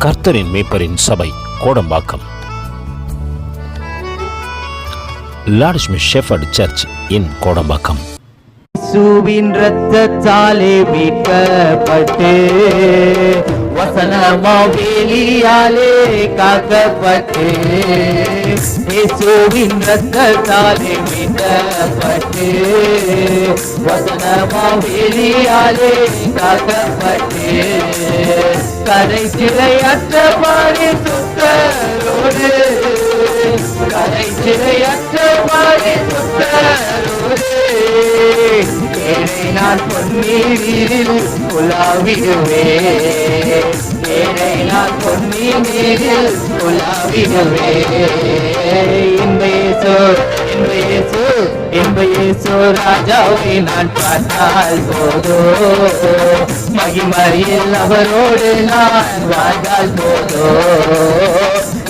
கர்த்தரின் மேய்ப்பரின் சபை Kodambakkam. லார்ட்ஸ்மி shepherd search இன் கோடம்பாக்கம். இயேசுவின் இரத்தத்தாலே மீட்கப்பட்டு வசனமாவேலியாலே காக்கப்பட்டு, இயேசுவின் இரத்தத்தாலே மீட்கப்பட்டு வசனமாவேலியாலே காக்கப்பட்டு, கரை சிறையற்ற பரிசுத்தரோடு கரை சிறையற்ற பரிசுத்தரோடு ஏழை நான் பொன்னீரில் உலாவிடுவேன், ஏழை நான் பொன்னீரில் உலாவிடுவேன். இன்ப இயேசு ராஜாவை நான் பார்த்தால் போதோ, மகிமையில் அவரோடு நான் வாழ்ந்தால் போதோ.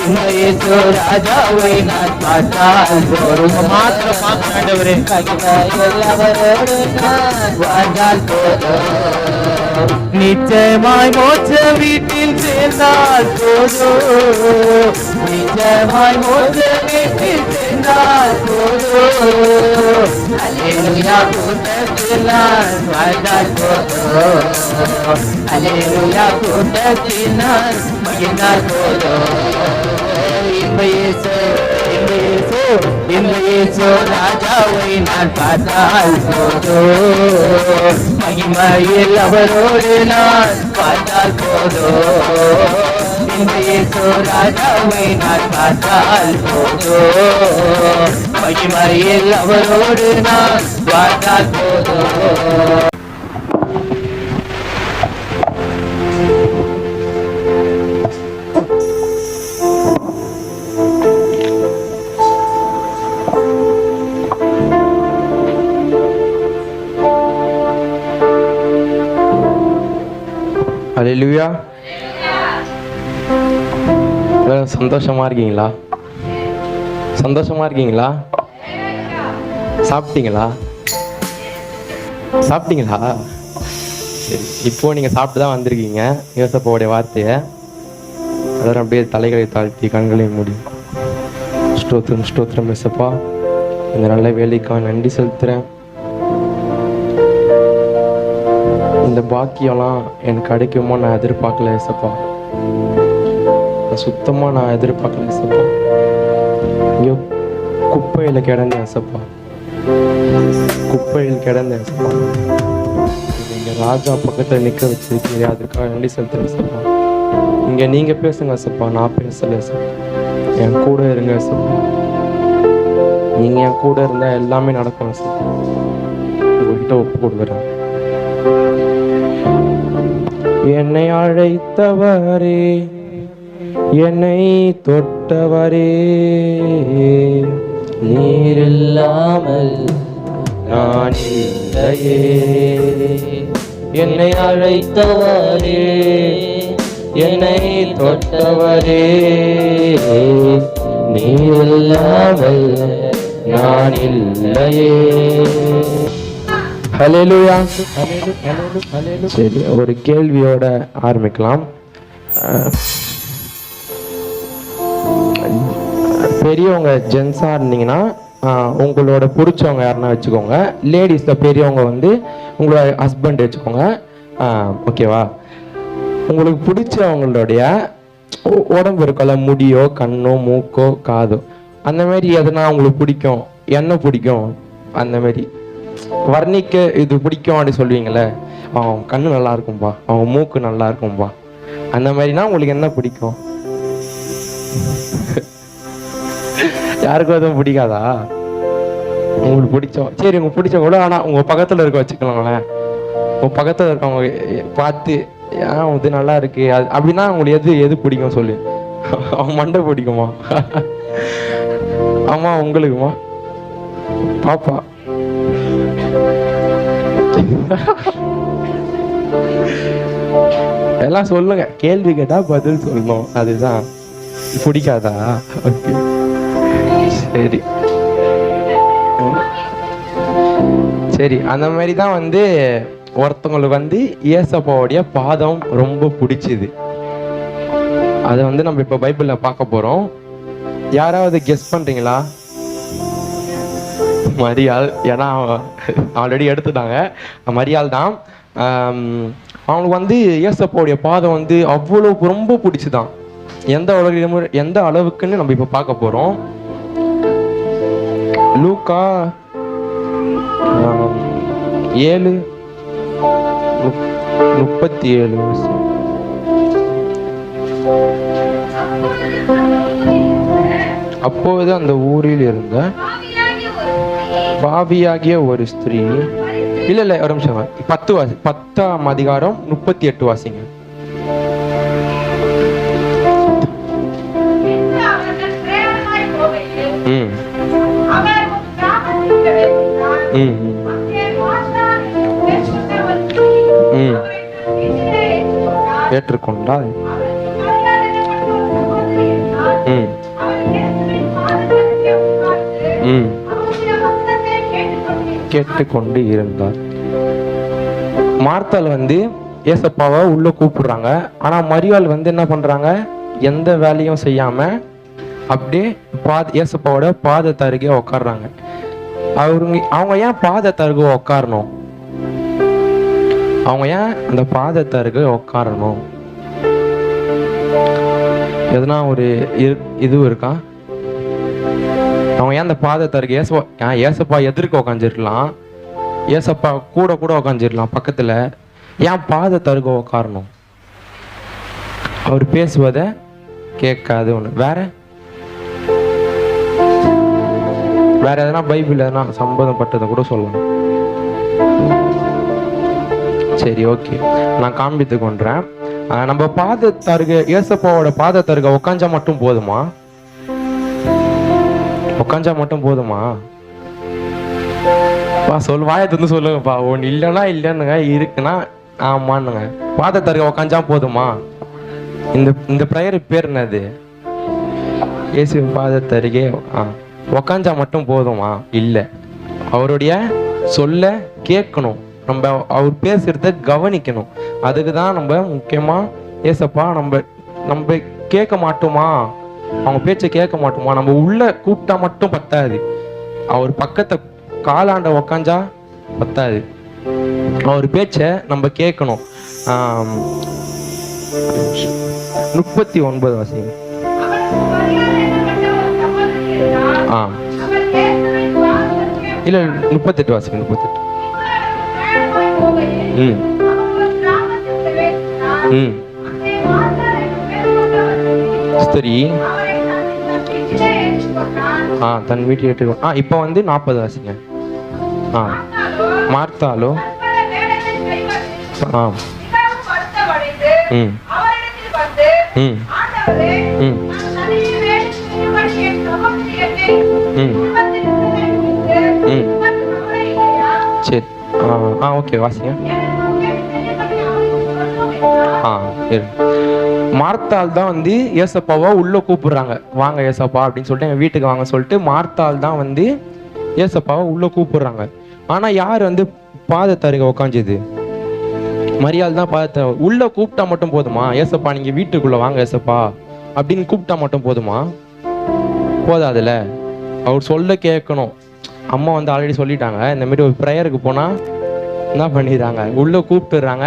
இன்ப இயேசு ராஜாவை நான் பார்த்தால் போதும், மாத்திரம் பார்க்கிறவரே, மகிமையில் அவரோடு நான் வாழ்ந்தால் போதோ. நிச்சயமாய் மோட்ச வீட்டில் சேர்ந்தால் போதோ, நிச்சயமாய் மோட்ச வீட்டில் சேர்ந்தால் போதோ. அல்லேலூயா கூட்டத்தில் நான் வாழ்ந்தால் போதோ, அல்லேலூயா கூட்டத்தில் நான் மகிழ்ந்தால் போதோ. இன்ப இயேசு ராஜாவை நான் பார்த்தால் போதோ, மகிமையில் அவரோடு நான் பார்த்தால் போதோ. இன்ப இயேசு ராஜாவை நான் பார்த்தால் போதோ, மகிமையில் அவரோடு நான் பார்த்தால் போதோ. ஹல்லேலூயா. சந்தோஷமா இருக்கீங்களா? சந்தோஷமா இருக்கீங்களா? சாப்பிட்டீங்களா? சாப்பிட்டீங்களா? சரி, இப்போ நீங்க சாப்பிட்டு தான் வந்திருக்கீங்க. யோசப்பாவுடைய வார்த்தையை அதெல்லாம் அப்படியே தலைகளை தாழ்த்தி கண்களை மூடி ஸ்தோத்திரம் ஸ்தோத்திரம் யோசப்பா, இந்த நல்ல வேலைக்காக நன்றி செலுத்துறேன். இந்த பாக்கியம்லாம் எனக்கு கிடைக்குமோ நான் எதிர்பார்க்கல ஏசப்பா, சுத்தமாக நான் எதிர்பார்க்கல ஏசப்பா. ஐயோ, குப்பையில் கிடந்தேன் ஏசப்பா, குப்பையில் கிடந்தேன் ஏசப்பா. நீங்கள் ராஜா பக்கத்தில் நிற்க வச்சிருக்கீங்க, அதுக்காக நன்றி செலுத்துறேன் ஏசப்பா. இங்கே நீங்கள் பேசுங்க ஏசப்பா, நான் பேசல ஏசப்பா. என் கூட இருங்க ஏசப்பா, நீங்கள் என் கூட இருந்தால் எல்லாமே நடக்கும் ஏசப்பா. உங்கள்கிட்ட ஒப்பு கொடுக்குறேன். என்னை அழைத்தவரே, என்னை தொட்டவரே, நீர் இல்லாமல் நான் இல்லையே. என்னை அழைத்தவரே, என்னை தொட்டவரே, நீர் இல்லாமல் நான் இல்லையே. ஹல்லேலூயா. சரி, ஒரு கேள்வியோட ஆரம்பிக்கலாம். பெரியவங்க ஜென்ஸா இருந்தீங்கன்னா உங்களோட பிடிச்சவங்க யாருன்னா வச்சுக்கோங்க. லேடிஸில் பெரியவங்க வந்து உங்களோட ஹஸ்பண்ட் வச்சுக்கோங்க, ஓகேவா? உங்களுக்கு பிடிச்சவங்களுடைய உடம்பு இருக்கல, முடியோ கண்ணோ மூக்கோ காதோ, அந்த மாதிரி எதுனா உங்களுக்கு பிடிக்கும், என்ன பிடிக்கும், அந்த மாதிரி வர்ணிக்க இது பிடிக்கும் அப்படி சொல்லுவீங்களே, அவன் கண்ணு நல்லா இருக்கும்பா, அவன் மூக்கு நல்லா இருக்கும்பா, அந்த மாதிரினா உங்களுக்கு என்ன பிடிக்கும்? யாருக்கும் எதுவும் பிடிக்காதா? உங்களுக்கு பிடிச்சோம், சரி, உங்களுக்கு பிடிச்சவங்க கூட ஆனால் உங்கள் பக்கத்தில் இருக்க வச்சுக்கலாங்களேன். உங்கள் பக்கத்தில் இருக்கவங்க பார்த்து ஏன் இது நல்லா இருக்கு அப்படின்னா உங்களுக்கு எது பிடிக்கும் சொல்லு. அவன் மண்டை பிடிக்குமா? ஆமா, உங்களுக்குமா? பாப்பா எல்லாம் சொல்லுங்க, கேள்வி கேட்டா பதில் சொல்லணும், அதுதான். பிடிக்காதா? ஓகே, சரி சரி. அந்த மாதிரி தான் வந்து ஒருத்தவங்களுக்கு வந்து ஏசப்பாவுடைய பாதம் ரொம்ப பிடிச்சிது. அதை வந்து நம்ம இப்போ பைபிளில் பார்க்க போகிறோம். யாராவது கெஸ் பண்ணுறீங்களா? மரியாள். ஏன்னா ஆல்ரெடி எடுத்துட்டாங்க. மரியாள் தான். அவங்களுக்கு வந்து ஏசப்பாவுடைய பாதம் வந்து அவ்வளோ ரொம்ப பிடிச்சிதான். எந்த அளவுக்குன்னு நம்ம இப்போ பார்க்க போகிறோம். லூக்கா 7:37. அப்போது அந்த ஊரில் இருந்த பாவியாகிய ஒரு ஸ்திரீ, இல்ல ஒரு நிமிஷம், 10ஆம் அதிகாரம் 38 வாசிங்க. ஏற்றுக்கொண்டால் கேட்டுக்கொண்டு இருந்தார். மார்த்தாள் வந்து ஏசப்பாவை உள்ள கூப்பிடுறாங்க. ஆனா மரியாள் வந்து என்ன பண்றாங்க? எந்த வேலையும் செய்யாம அப்படியே ஏசப்பாவோட பாதத்தை அருகே உட்காடுறாங்க. அவங்க ஏன் பாதத்தை அருகே உட்காரணும்? அவங்க ஏன் அந்த பாதத்தை அருகே உட்காரணும்? எதுனா ஒரு இது இருக்கா? அவங்க ஏன் அந்த பாதத்தை அருகே ஏசப்பா எதிர்க்க உக்காந்துருக்கலாம், ஏசப்பா கூட உக்காந்துருக்கலாம் பக்கத்துல. ஏன் பாதத்தை அருகே உட்காரணும்? அவர் பேசுவதை கேட்காது. ஒண்ணு வேற எதனா பைபிள் எதனா சம்பந்தப்பட்டதை கூட சொல்லலாம். சரி, ஓகே, நான் காண்பித்து கொண்டேன். நம்ம பாதத்தருக ஏசப்பாவோட பாதத்தருக உக்காஞ்சா மட்டும் போதுமா? உக்காஞ்சா மட்டும் போதுமா? வாயத்து சொல்லுங்கப்பா. ஒன்று இல்லைன்னுங்க, இருக்குன்னா ஆமான்னுங்க. பாதத்தருக உக்காஞ்சா போதுமா? இந்த ப்ரேயர் பேர் என்னது? இயேசு பாதத்தருகே உக்காஞ்சா மட்டும் போதுமா? இல்லை, அவருடைய சொல்ல கேட்கணும். நம்ம அவர் பேசுறத கவனிக்கணும். அதுக்கு தான் நம்ம முக்கியமா ஏசப்பா நம்ம கேட்க மாட்டோமா? அவங்க பேச்சை கேட்க மாட்டோமா? நம்ம உள்ள கூப்பிட்டா மட்டும் பத்தாது. அவர் பக்கத்தை காலாண்ட உக்காஞ்சா பத்தாது. அவர் பேச்சை நம்ம கேட்கணும். 39 வாசிங்க. இல்ல 38 வாசிங்க. 38. சரி, தன் வீட்டில் ஏற்று. இப்போ வந்து 40 வாசிங்க. மார்த்தாலோ சரி, ஓகே, வாசிங்க. மார்த்தாள் தான் வந்து ஏசப்பாவை உள்ள கூப்பிடுறாங்க. வாங்க ஏசப்பா அப்படின்னு சொல்லிட்டு எங்க வீட்டுக்கு வாங்க சொல்லிட்டு மார்த்தாள் தான் வந்து ஏசப்பாவை உள்ள கூப்பிடுறாங்க. ஆனா யார் வந்து பாதத்தருக உக்காஞ்சது? மரியாள் தான் பாதத்தை. உள்ள கூப்பிட்டா மட்டும் போதுமா? ஏசப்பா நீங்க வீட்டுக்குள்ள வாங்க ஏசப்பா அப்படின்னு கூப்பிட்டா மட்டும் போதுமா? போதாதுல. அவர் சொல்ல கேட்கணும். அம்மா வந்து ஆல்ரெடி சொல்லிட்டாங்க, இந்த மாதிரி ஒரு ப்ரேயருக்கு போனா என்ன பண்ணிடுறாங்க, உள்ள கூப்பிட்டுறாங்க.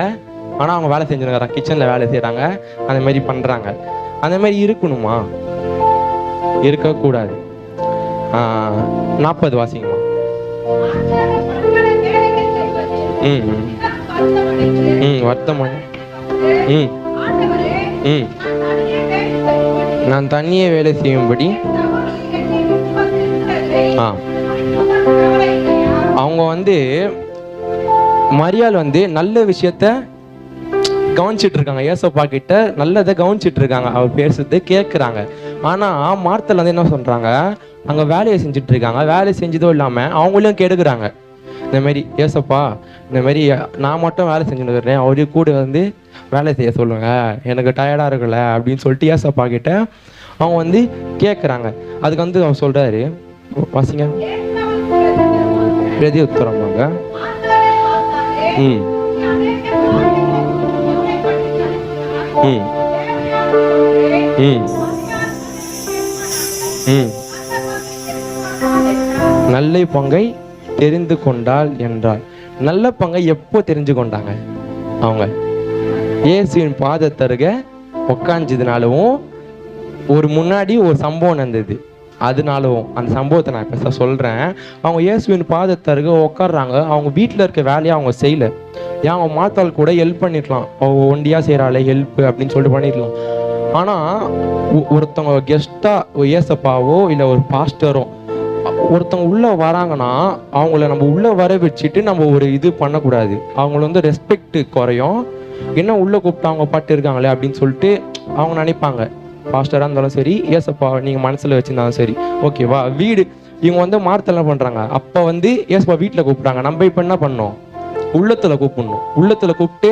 ஆனா அவங்க வேலை செஞ்சுருக்காங்க, கிச்சன்ல வேலை செய்யறாங்க, அந்த மாதிரி பண்றாங்க. அந்த மாதிரி இருக்கணுமா? இருக்கக்கூடாது. 40 வாசிங்கம்மா. வருத்தமான நான் தண்ணியை வேலை செய்யும்படி அவங்க வந்து மரியாள் வந்து நல்ல விஷயத்த கவனிச்சிட்டு இருக்காங்க. ஏசப்பா கிட்ட நல்லதை கவனிச்சிட்டு இருக்காங்க. அவர் பேசுறது கேட்குறாங்க. ஆனா மார்த்தாள் வந்து என்ன சொல்றாங்க, அங்க வேலையை செஞ்சுட்டு இருக்காங்க. வேலை செஞ்சதோ இல்லாம அவங்களையும் கெடுக்குறாங்க. இந்த மாதிரி ஏசப்பா இந்த மாதிரி நான் மட்டும் வேலை செஞ்சுட்டு இருக்கிறேன், அவரையும் கூட வந்து வேலை செய்ய சொல்லுங்க, எனக்கு டயர்டா இருக்குல்ல அப்படின்னு சொல்லிட்டு ஏசப்பா கிட்ட அவங்க வந்து கேட்குறாங்க. அதுக்கு வந்து அவர் சொல்றாரு, வாசிங்க. பிரதி உத்தரமாக ம் ம் நல்ல பங்கை தெரிந்து கொண்டாள் என்றாள். நல்ல பங்கை எப்போ தெரிஞ்சு கொண்டாங்க? அவங்க இயேசுவின் பாதத்தருக உக்காஞ்சதுனாலவும் ஒரு முன்னாடி ஒரு சம்பவம் நடந்தது, அதனாலவும் அந்த சம்பவத்தை நான் இப்போ சொல்கிறேன். அவங்க இயேசுவின் பாதத்தருக உட்காடுறாங்க. அவங்க வீட்டில் இருக்க வேலையை அவங்க செய்யலை. ஏன் அவங்க மாத்தாள் கூட ஹெல்ப் பண்ணிருக்கலாம், அவங்க ஒண்டியாக செய்கிறாளே ஹெல்ப் அப்படின்னு சொல்லிட்டு பண்ணிடலாம். ஆனால் ஒருத்தவங்க கெஸ்ட்டாக ஏசப்பாவோ இல்லை ஒரு பாஸ்டரோ ஒருத்தவங்க உள்ளே வராங்கன்னா அவங்கள நம்ம உள்ளே வர வச்சுட்டு நம்ம ஒரு இது பண்ணக்கூடாது. அவங்கள வந்து ரெஸ்பெக்ட் குறையும். என்ன உள்ளே கூப்பிட்டு அவங்க பாட்டு இருக்காங்களே அப்படின்னு சொல்லிட்டு அவங்க நினைப்பாங்க. பாஸ்டராக இருந்தாலும் சரி, ஏசப்பா நீங்கள் மனசில் வச்சுருந்தாலும் சரி, ஓகேவா. வீடு இவங்க வந்து மார்த்தெல்லாம் பண்ணுறாங்க. அப்போ வந்து ஏசப்பா வீட்டில் கூப்பிட்றாங்க. நம்ம இப்போ என்ன பண்ணோம்? உள்ளத்தில் கூப்பிடணும். உள்ளத்தில் கூப்பிட்டு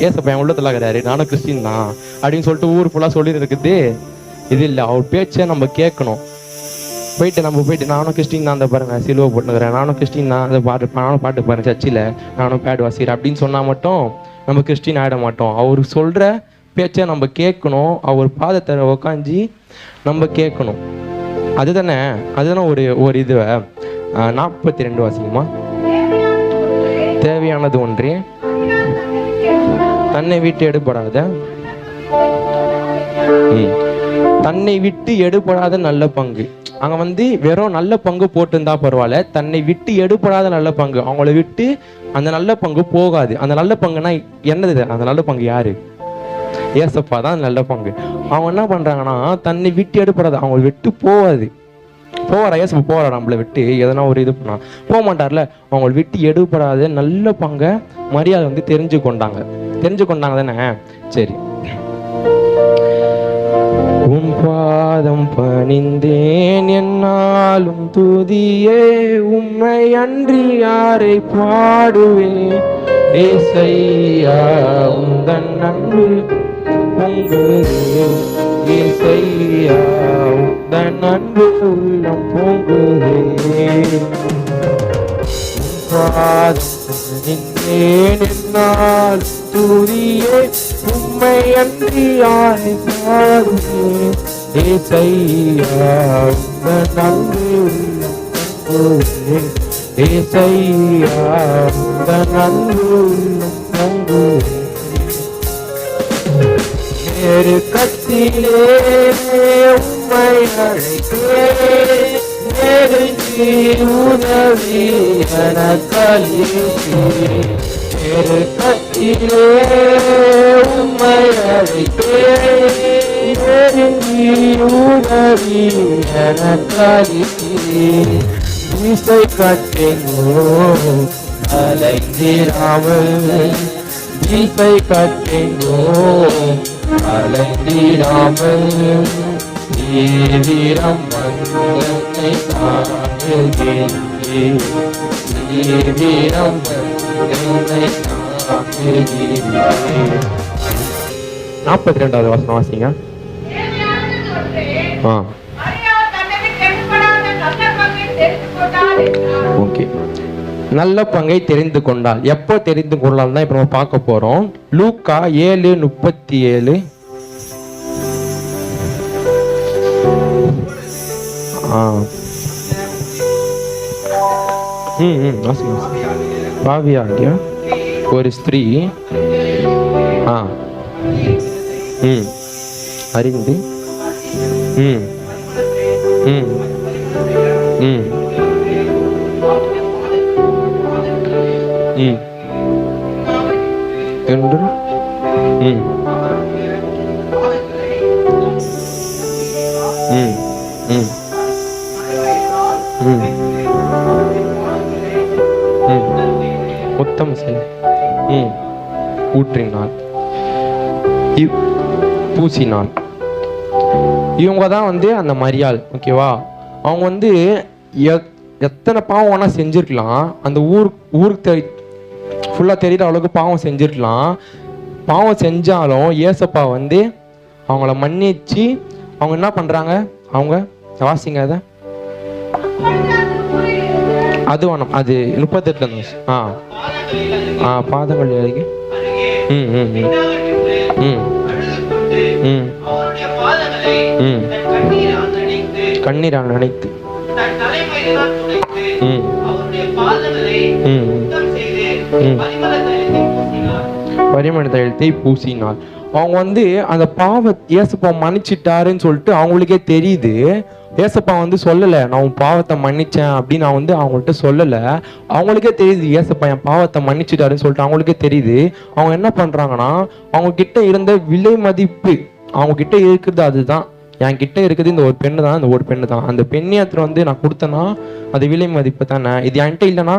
ஏசப்பா என் உள்ளத்தில் இருக்கிறாரு, நானும் கிறிஸ்டின் தான் அப்படின்னு சொல்லிட்டு ஊர் ஃபுல்லாக சொல்லி இருக்குது. இது இல்லை, அவர் பேச்சை நம்ம கேட்கணும். போயிட்டு நானும் கிறிஸ்டின் தான், அந்த பாருங்க சிலுவை போட்டுக்கிறேன், நானும் கிறிஸ்டின் தான், அந்த நானும் பாட்டு பாருங்க சர்ச்சில், நானும் பேட் வாசிக்கிறேன் அப்படின்னு சொன்னால் மட்டும் நம்ம கிறிஸ்டின் ஆகிட மாட்டோம். அவர் சொல்கிற பேச்சை நம்ம கேட்கணும். அவர் பாதத்தை உக்காஞ்சி நம்ம கேட்கணும். அதுதானே ஒரு இது. 42 வாசிக்குமா? தேவையானது ஒன்றே, தன்னை விட்டு எடுபடாத தன்னை விட்டு எடுபடாத நல்ல பங்கு. அங்கே வந்து வெறும் நல்ல பங்கு போட்டுருந்தா பரவாயில்ல, தன்னை விட்டு எடுபடாத நல்ல பங்கு. அவங்கள விட்டு அந்த நல்ல பங்கு போகாது. அந்த நல்ல பங்குனா என்னது? அந்த நல்ல பங்கு யாரு? ஏசப்பா தான் நல்ல பங்கு. அவங்க என்ன பண்றாங்கன்னா தன்னை விட்டு எடுபடாது, அவங்கள விட்டு போகாது. போவாரா? ஏசப்பா போவாரா நம்மளை விட்டு? எதனா ஒரு இது பண்ணா போக மாட்டார்ல. அவங்கள விட்டு எடுபடாத நல்ல பங்கை மரியாதை வந்து தெரிஞ்சு கொண்டாங்க தானே. சரி, உன் பாதம் பணிந்தேன் என்னாலும் துதியே, உம்மை அன்றி யாரை பாடுவேன்? ஏசையா உந்தன் அன்பு பொங்குதே, ஏசையா உந்தன் அன்பு உள்ளம் பொங்குதே. உன் பாதம் பணிந்தேன் என்னால் துதியே, உம்மை அன்றி யாரை பாடுவேன்? ஏசையா உந்தன் அன்பு உள்ளம் பொங்குதே, ஏசையா உந்தன் அன்பு உள்ளம் பொங்குதே. நெருக்கத்திலே உம்மை அழைத்தேன், நெருங்கி உதவி எனக்களித்தீர். நெருக்கத்திலே உம்மை அழைத்தேன், நெருங்கி உதவி எனக்களித்தீர். இசை கட்டினோ அலைந்திராமல், இசை கட்டினோ அலைந்திராமல், வீரம் வந்தனை தாங்குகிறேன், வீரம் வந்தனை தாங்குகிறேன். 42வது வசனம் வாசிங்க. ஓகே, நல்ல பங்கை தெரிந்து கொண்டால். எப்போ தெரிந்து கொள்ளலாம் தான் இப்போ நம்ம பார்க்க போறோம். லூக்கா 7:37. பாவியாகிய ஒரு ஸ்திரீ அறிந்து என்று உத்தம ஊற்றினாள், பூசினாள். இவங்க தான் வந்து அந்த மரியாள். ஓகேவா? அவங்க வந்து எத்தனை பாவம் வேணா செஞ்சிருக்கலாம். அந்த ஊருக்கு ஃபுல்லாக தெரியுற அளவுக்கு பாவம் செஞ்சிருக்கலாம். பாவம் செஞ்சாலும் ஏசப்பா வந்து அவங்கள மன்னிச்சு அவங்க என்ன பண்ணுறாங்க? அவங்க வாசிங்க அதை. அது வேணும். அது 38 பாதங்கள் கண்ணீரால் நினைத்து பரிமள தைலத்தை பூசினார். அவங்க வந்து அந்த ஏசப்பா மன்னிச்சிட்டாருன்னு சொல்லிட்டு அவங்களுக்கே தெரியுது. ஏசப்பா வந்து சொல்லலை நான் உன் பாவத்தை மன்னிச்சேன் அப்படின்னு நான் வந்து அவங்கள்ட்ட சொல்லலை. அவங்களுக்கே தெரியுது ஏசப்பா என் பாவத்தை மன்னிச்சிட்டாருன்னு சொல்லிட்டு அவங்களுக்கே தெரியுது. அவங்க என்ன பண்ணுறாங்கன்னா அவங்க கிட்ட இருந்த விலை மதிப்பு அவங்க கிட்ட இருக்கிறது அதுதான். என் கிட்ட இருக்குது இந்த ஒரு பெண்ணு தான், இந்த ஒரு பெண்ணு தான். அந்த பெண்ணியத்தில் வந்து நான் கொடுத்தேன்னா அது விலை மதிப்பு தானே. இது என்கிட்ட இல்லைன்னா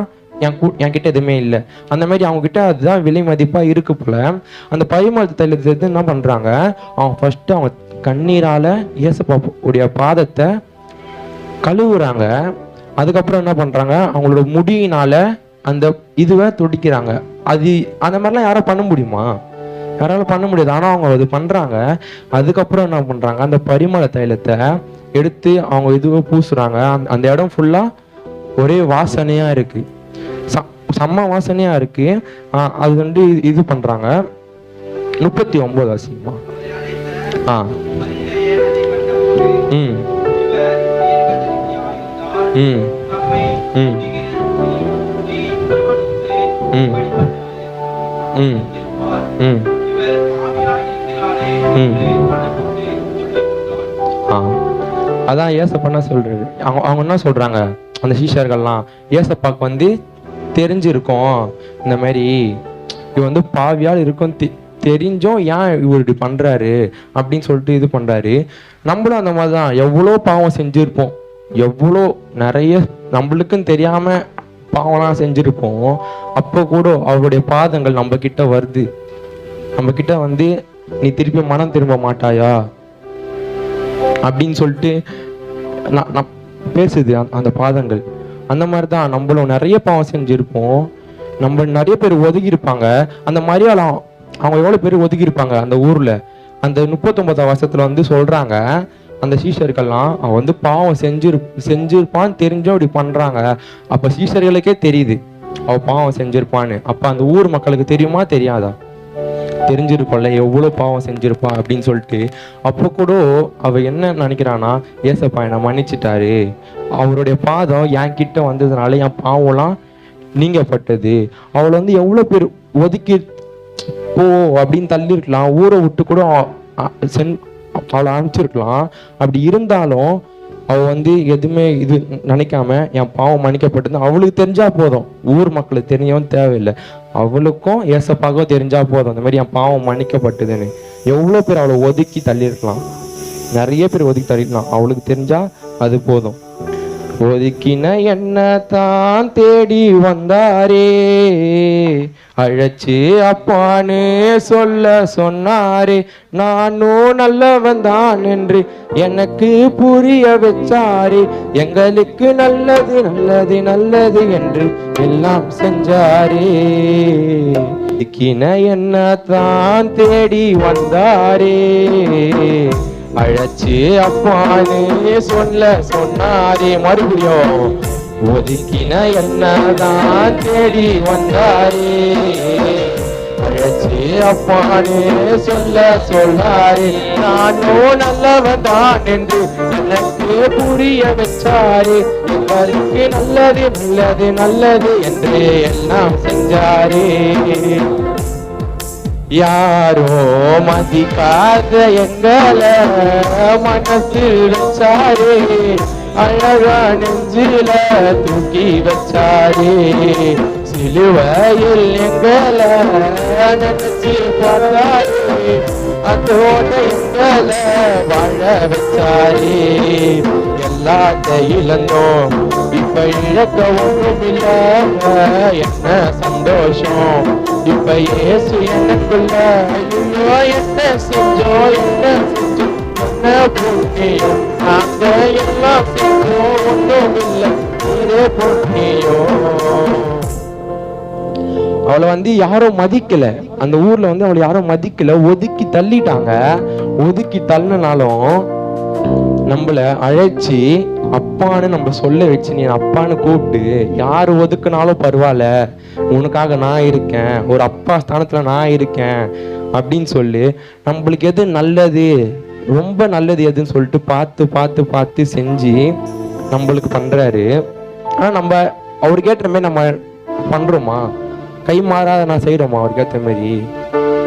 என்கிட்ட எதுவுமே இல்லை. அந்த மாதிரி அவங்க கிட்ட அதுதான் விலை மதிப்பாக இருக்கு போல. அந்த பரிமள தைலத்தை என்ன பண்ணுறாங்க, அவங்க ஃபர்ஸ்ட் அவங்க கண்ணீரால ஏசப்பா உடைய பாதத்தை கழுவுறாங்க. அதுக்கப்புறம் என்ன பண்றாங்க, அவங்களோட முடியினால அந்த இதுவை துடிக்கிறாங்க. அது அந்த மாதிரிலாம் யாரும் பண்ண முடியுமா? யாராலும் பண்ண முடியாது. ஆனால் அவங்க அது பண்றாங்க. அதுக்கப்புறம் என்ன பண்றாங்க, அந்த பரிமள தைலத்தை எடுத்து அவங்க இதுவை பூசுறாங்க. அந்த இடம் ஃபுல்லா ஒரே வாசனையா இருக்கு, செம்ம வாசனையா இருக்கு. அது வந்து இது பண்றாங்க. 39 வாசிமா. ம் ம் ம் ம் ம் ம் அதான் ஏசப்பா என்ன சொல்றாரு, அவங்க என்ன சொல்றாங்க, அந்த சீஷர்கள்லாம் ஏசப்பாக்கு வந்து தெரிஞ்சிருக்கும் இந்த மாதிரி இது வந்து பாவியால் இருக்கும் தெரிஞ்சும் ஏன் இவர் இப்படி பண்றாரு அப்படின்னு சொல்லிட்டு இது பண்றாரு. நம்மளும் அந்த மாதிரி தான் எவ்வளோ பாவம் செஞ்சிருப்போம், எவ்வளோ நிறைய நம்மளுக்குன்னு தெரியாம பாவம்லாம் செஞ்சிருப்போம். அப்போ கூட அவருடைய பாதங்கள் நம்ம கிட்ட வருது, நம்ம கிட்ட வந்து நீ திருப்பி மனம் திரும்ப மாட்டாயா அப்படின்னு சொல்லிட்டு நான் பேசுது அந்த பாதங்கள். அந்த மாதிரி தான் நம்மளும் நிறைய பாவம் செஞ்சிருப்போம். நம்ம நிறைய பேர் ஒதுங்கி இருப்பாங்க. அந்த மரியாதை அவங்க எவ்வளோ பேர் ஒதுக்கி இருப்பாங்க அந்த ஊர்ல. அந்த 39 வருஷத்துல வந்து சொல்றாங்க அந்த சீஷர்கள்லாம் அவன் வந்து பாவம் செஞ்சிருப்பான்னு தெரிஞ்சும் அப்படி பண்றாங்க. அப்ப சீஷர்களுக்கே தெரியுது அவ பாவம் செஞ்சிருப்பான்னு. அப்ப அந்த ஊர் மக்களுக்கு தெரியுமா தெரியாதா? தெரிஞ்சிருக்கோம்ல எவ்வளோ பாவம் செஞ்சிருப்பா அப்படின்னு சொல்லிட்டு. அப்போ கூட அவ என்ன நினைக்கிறான்னா, ஏசப்பா என்னை மன்னிச்சிட்டாரு, அவருடைய பாதம் என் கிட்ட வந்ததுனால என் பாவம்லாம் நீங்கப்பட்டது. அவளை வந்து எவ்வளோ பேர் ஒதுக்கி போ அப்படின்னு தள்ளிருக்கலாம், ஊரை விட்டு கூட அவளை அனுப்பிச்சிருக்கலாம். அப்படி இருந்தாலும் அவள் வந்து எதுவுமே இது நினைக்காம என் பாவம் மன்னிக்கப்பட்டது அவளுக்கு தெரிஞ்சா போதும், ஊர் மக்களுக்கு தெரியவும் தேவையில்லை, அவளுக்கும் ஏசப்பாகவும் தெரிஞ்சா போதும் அந்த மாதிரி என் பாவம் மன்னிக்கப்பட்டதுன்னு. எவ்வளோ பேர் அவளை ஒதுக்கி தள்ளியிருக்கலாம், நிறைய பேர் ஒதுக்கி தள்ளிருக்கலாம், அவளுக்கு தெரிஞ்சா அது போதும். ஒதுக்கின என்ன தான் தேடி வந்தாரே, அழைச்சு அப்பான்னு சொல்ல சொன்னாரே, நானும் நல்லவன் தான் என்று எனக்கு புரிய வச்சாரே, எங்களுக்கு நல்லது நல்லது நல்லது என்று எல்லாம் செஞ்சாரே. ஒதுக்கின என்ன தான் தேடி வந்தாரே, அழைச்சு அப்பான்னு சொல்ல சொன்னாரே. மறுபடியும் ஒதுக்கின என்னதான் தேடி வந்தாரே, அழைச்சு அப்பான்னு சொல்ல சொன்னாரே, நானும் நல்லவன் தான் என்று எனக்கு புரிய வச்சாரே, எங்களுக்கு நல்லது நல்லது நல்லது என்று எல்லாம் செஞ்சாரே. யாரோ மதிக்காத எங்களை மனசு வச்சாரே, அழகா நெஞ்சில தூக்கி வச்சாரே, சிலுவையில் எங்களை நினைச்சு பார்த்தாரே, அதோட எங்களை வாழ வச்சாரே. எல்லாத்தையும் இழந்தோம் இப்ப இழக்க ஒன்றுமில்ல, என்ன சந்தோஷம் இப்ப இயேசு எனக்குள்ள. ஐயோ என்ன செஞ்சோம் என்ன செஞ்சோம் என்ன புண்ணியம், நாங்க எல்லாம் செஞ்சோம் ஒன்றுமில்லை ஒரே புண்ணியம். அவளை வந்து யாரும் மதிக்கல, அந்த ஊர்ல வந்து அவளை யாரும் மதிக்கல, ஒதுக்கி தள்ளிட்டாங்க. ஒதுக்கி தள்ளினாலும் நம்மள அழைச்சி அப்பான்னு நம்ம சொல்ல வச்சு, நீ அப்பான்னு கூப்பிட்டு யார் ஒதுக்குனாலும் பரவாயில்ல, உனக்காக நான் இருக்கேன், ஒரு அப்பா ஸ்தானத்துல நான் இருக்கேன் அப்படின்னு சொல்லி நம்மளுக்கு எது நல்லது ரொம்ப நல்லது எதுன்னு சொல்லிட்டு பார்த்து பார்த்து பார்த்து செஞ்சு நம்மளுக்கு பண்ணுறாரு. ஆனால் நம்ம அவருக்கு ஏற்ற மாதிரி நம்ம பண்ணுறோமா? கை மாறாத நான் செய்கிறோமா? அவருக்கு ஏற்ற மாதிரி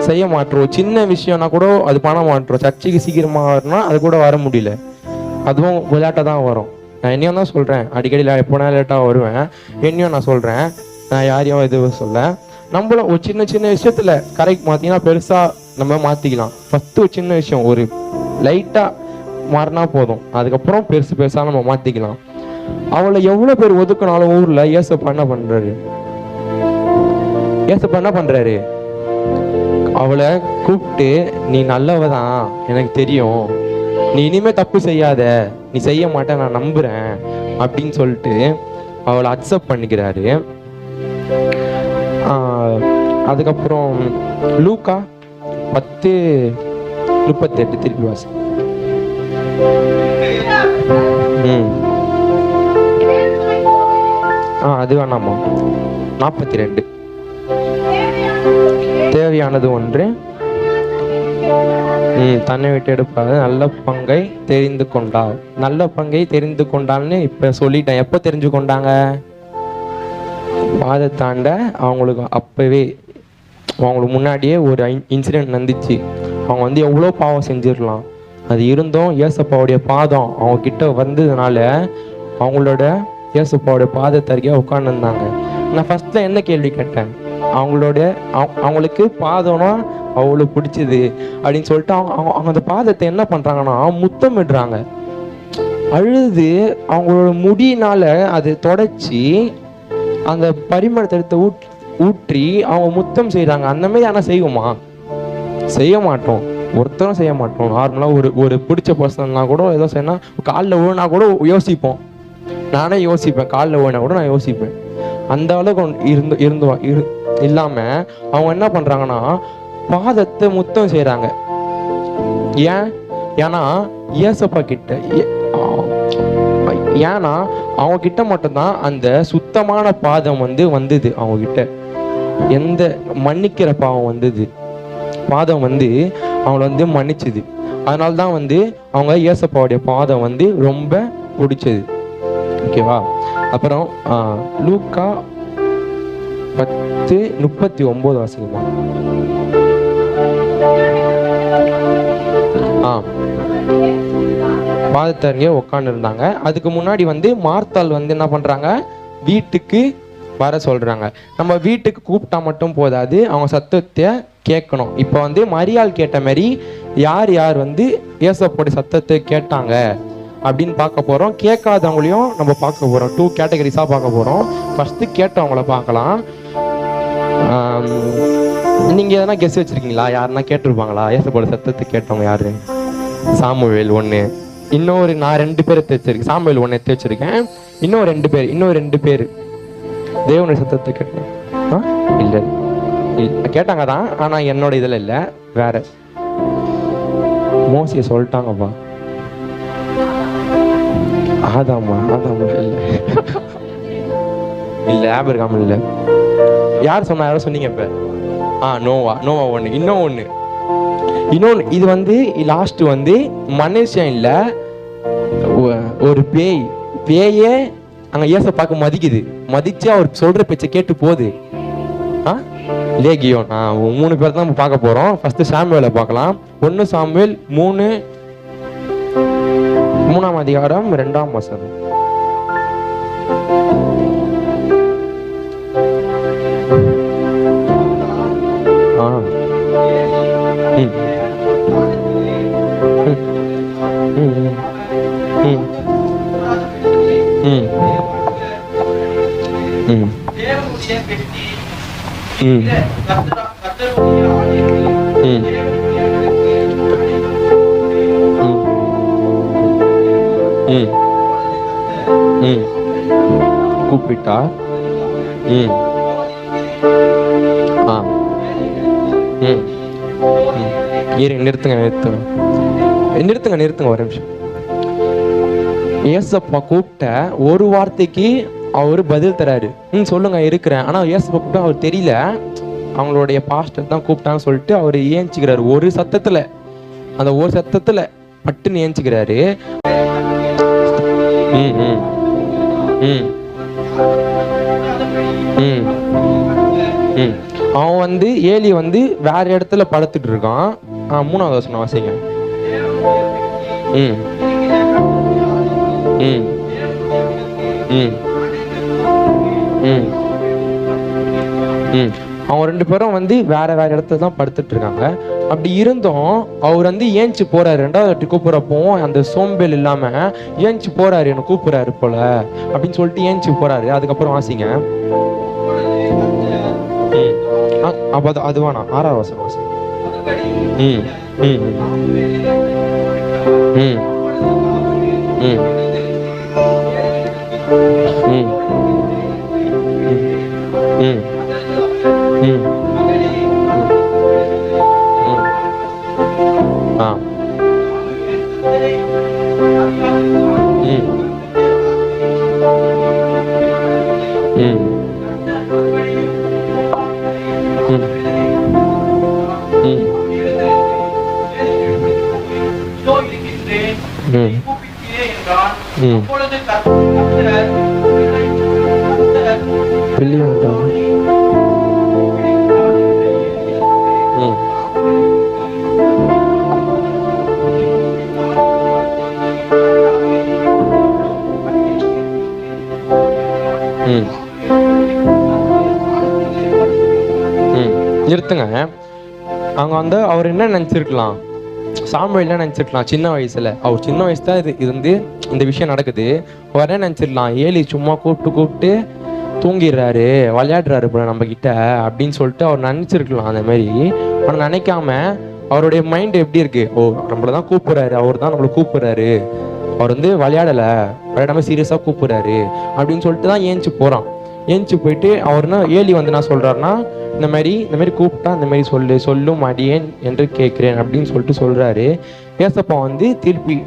செய்ய மாட்டோம். சின்ன விஷயம்னா கூட அது பண்ண மாட்டோம். சர்ச்சைக்கு சீக்கிரமாக வரணும்னா அது கூட வர முடியல. அதுவும் விளையாட்டாக தான் வரும். நான் என்னையும் தான் சொல்கிறேன், அடிக்கடி எப்போனா லேட்டாக வருவேன். என்னையும் நான் சொல்கிறேன், நான் யாரையும் இது சொல்ல. நம்மளும் ஒரு சின்ன சின்ன விஷயத்தில் கரெக்ட் மாற்றிங்கன்னா பெருசாக நம்ம மாற்றிக்கலாம். ஃபஸ்ட்டு ஒரு சின்ன விஷயம் ஒரு லைட்டாக மாறினா போதும், அதுக்கப்புறம் பெருசு பெருசாக நம்ம மாற்றிக்கலாம். அவளை எவ்வளோ பேர் ஒதுக்கினாலும் ஊரில் ஏசப்பா என்ன பண்ணுறாரு? ஏசப்பா என்ன பண்ணுறாரு? அவளை கூப்பிட்டு, நீ நல்லவ தான் எனக்கு தெரியும், நீ இனிமே தப்பு செய்யாத, நீ செய்ய மாட்டேன் நான் நம்புறேன் அப்படின்னு சொல்லிட்டு அவளை அக்செப்ட் பண்ணிக்கிறாரு. அதுக்கப்புறம் லூக்கா 10:38 திருப்பி வாசி. அது வேணாமா? 42. தேவையானது ஒன்று தன்னை விட்டு எடுப்பாது, நல்ல பங்கை தெரிந்து கொண்டாள். நல்ல பங்கை தெரிந்து கொண்டாள்னு இப்ப சொல்லிட்டேன். எப்போ தெரிஞ்சு கொண்டாங்க? பாதத்தாண்ட அவங்களுக்கு அப்பவே அவங்களுக்கு முன்னாடியே ஒரு இன்சிடென்ட் நடந்துச்சு. அவங்க வந்து எவ்வளோ பாவம் செஞ்சிடலாம், அது இருந்தும் ஏசப்பாவுடைய பாதம் அவங்க கிட்ட வந்ததுனால அவங்களோட ஏசப்பாவுடைய பாதத்தருகே உட்காந்துருந்தாங்க. நான் ஃபர்ஸ்ட்ல என்ன கேள்வி கேட்டேன்? அவங்களுக்கு பாதம்னா அவ்வளோ பிடிச்சது அப்படின்னு சொல்லிட்டு அவங்க அந்த பாதத்தை என்ன பண்றாங்கன்னா முத்தமிடுறாங்க. அழுது அவங்களோட முடியினால அது தொடச்சி அந்த பரிமளத்தை ஊற்றி அவங்க முத்தம் செய்கிறாங்க. அந்த மாதிரி ஆனால் செய்வோமா? செய்ய மாட்டோம், ஒருத்தரும் செய்ய மாட்டோம். நார்மலாக ஒரு பிடிச்ச பர்சன்னா கூட ஏதோ செய்யணும், காலில் விழுனா கூட யோசிப்போம். நானே யோசிப்பேன், காலில் விழுனா கூட நான் யோசிப்பேன். அந்த அளவுக்கு இல்லாமல் அவங்க என்ன பண்ணுறாங்கன்னா பாதத்தை முத்தம் செய்கிறாங்க. ஏன்னா ஏசப்பா கிட்ட, ஏன்னா அவங்க கிட்ட மட்டும்தான் அந்த சுத்தமான பாதம் வந்தது. அவங்க கிட்ட எந்த மன்னிக்கிற பாவம் வந்தது, பாதம் அவங்கள மன்னிச்சுது. அதனால்தான் அவங்க ஏசப்பாவுடைய பாதம் ரொம்ப பிடிச்சது. ஓகேவா? அப்புறம் லூக்கா 10:39 வாசிக்குமா? பாதத்தருகே உட்காந்து இருந்தாங்க. அதுக்கு முன்னாடி மார்த்தாள் என்ன பண்றாங்க? வீட்டுக்கு வர சொல்றாங்க. நம்ம வீட்டுக்கு கூப்பிட்டா மட்டும் போதாது, அவங்க சத்தத்தை கேட்கணும். இப்போ மரியாள் கேட்ட மாதிரி யார் யார் ஏசப்போடைய சத்தத்தை கேட்டாங்க அப்படின்னு பார்க்க போறோம். கேட்காதவங்களையும் நம்ம பார்க்க போறோம். 2 கேட்டகரிஸா பார்க்க போறோம். ஃபர்ஸ்ட் கேட்டவங்கள பார்க்கலாம். நீங்க எதனா கெஸ் வச்சிருக்கீங்களா? யாருன்னா கேட்டிருப்பாங்களா ஏசப்போட சத்தத்தை கேட்டவங்க யாரு? சாமுவேல் 1. இன்னொரு நான் 2 பேர் எடுத்து வச்சிருக்கேன். சாமுவேல் 1 எடுத்து வச்சிருக்கேன். இன்னும் 2 பேர் தேவனுடைய சத்தத்தை கேட்டேன். இல்லை கேட்டாங்க தான், ஆனா என்னோட இதுல இல்லை, வேற. மோசியை சொல்லிட்டாங்கப்பா. ஆதாமா இல்ல ஆபிரகாம் இல்ல. யார் சொன்னா? யாரும் சொன்னீங்க இப்ப? நோவா 1. இன்னொன்னு இது லாஸ்ட் மனுஷன் இல்ல, ஒரு பேயே அங்க ஏசப்பாக்கு மதிக்குது. மதிச்சு அவர் சொல்ற பேச்சை கேட்டு போகுது. லேகியோன் 3 பேர் தான் நம்ம பார்க்க போறோம். ஃபர்ஸ்ட் சாமுவேலை பார்க்கலாம். 1 சாமுவேல் 3ஆம் அதிகாரம் 2ஆம் வசனம். கூப்பிட்டா நிறுத்துங்க ஒரு நிமிஷம். ஏசப்பா கூப்பிட்ட ஒரு வார்த்தைக்கு அவரு பதில் தராரு. சொல்லுங்க இருக்கிறேன். ஆனா ஏசப்பா கூப்பிட்டா அவர் தெரியல, அவங்களுடைய பாஸ்டர் தான் கூப்பிட்டான்னு சொல்லிட்டு அவர் ஏஞ்சிக்கிறாரு. ஒரு சத்தத்துல, அந்த ஒரு சத்தத்துல பட்டுன்னு ஏஞ்சிக்கிறாரு. ம் ம் ம் ம் ம் அவன் வந்து ஏலி வந்து வேற இடத்துல படுத்துட்டு இருக்கான். 3வது வசனம் வாசிங்க. ம் ம் ம் ம் ம் அவங்க 2 பேரும் வந்து வேற வேற இடத்துல தான் படுத்துட்டு இருக்காங்க. அப்படி இருந்தும் அவர் வந்து ஏஞ்சி போறாரு. 2வது வாட்டி கூப்பிட்றப்போ அந்த சோம்பேல் இல்லாம ஏஞ்சி போறாரு, என்ன கூப்பிடுறாரு போல அப்படின்னு சொல்லிட்டு ஏஞ்சி போறாரு. அதுக்கப்புறம் வாசிங்க. அப்ப அது வேணாம், 6வது வசனம் வாசிங்க. ம் ம் ம் ம் ம் ம் ம் ஆ ம் ம் நிறுத்துங்க. அங்க வந்து அவர் என்ன நினைச்சிருக்கலாம், சாமுவேல் என்ன நினைச்சிருக்கலாம், சின்ன வயசுல அவர் சின்ன வயசு தான் இது வந்து இந்த விஷயம் நடக்குது. அவர் என்ன நினைச்சிருக்கலாம், ஏலி சும்மா கூப்பிட்டு தூங்கிடுறாரு, விளையாடுறாரு போல நம்ம கிட்ட அப்படின்னு சொல்லிட்டு அவர் நினைச்சிருக்கலாம் அந்த மாதிரி. ஆனால் நினைக்காம அவருடைய மைண்ட் எப்படி இருக்கு, ஓ நம்மளதான் கூப்பிடுறாரு, அவர் தான் நம்மளை கூப்பிடுறாரு, அவர் வந்து விளையாடாம சீரியஸா கூப்பிடுறாரு அப்படின்னு சொல்லிட்டு தான் ஏஞ்சி போறான். ஏஞ்சி போயிட்டு அவர்னா ஏலி வந்து என்ன சொல்றாருன்னா, இந்த மாதிரி கூப்பிட்டா இந்த மாதிரி சொல்லும் அடியேன் என்று கேட்கிறேன் அப்படின்னு சொல்லிட்டு சொல்றாரு. ஏசப்பா வந்து திருப்பி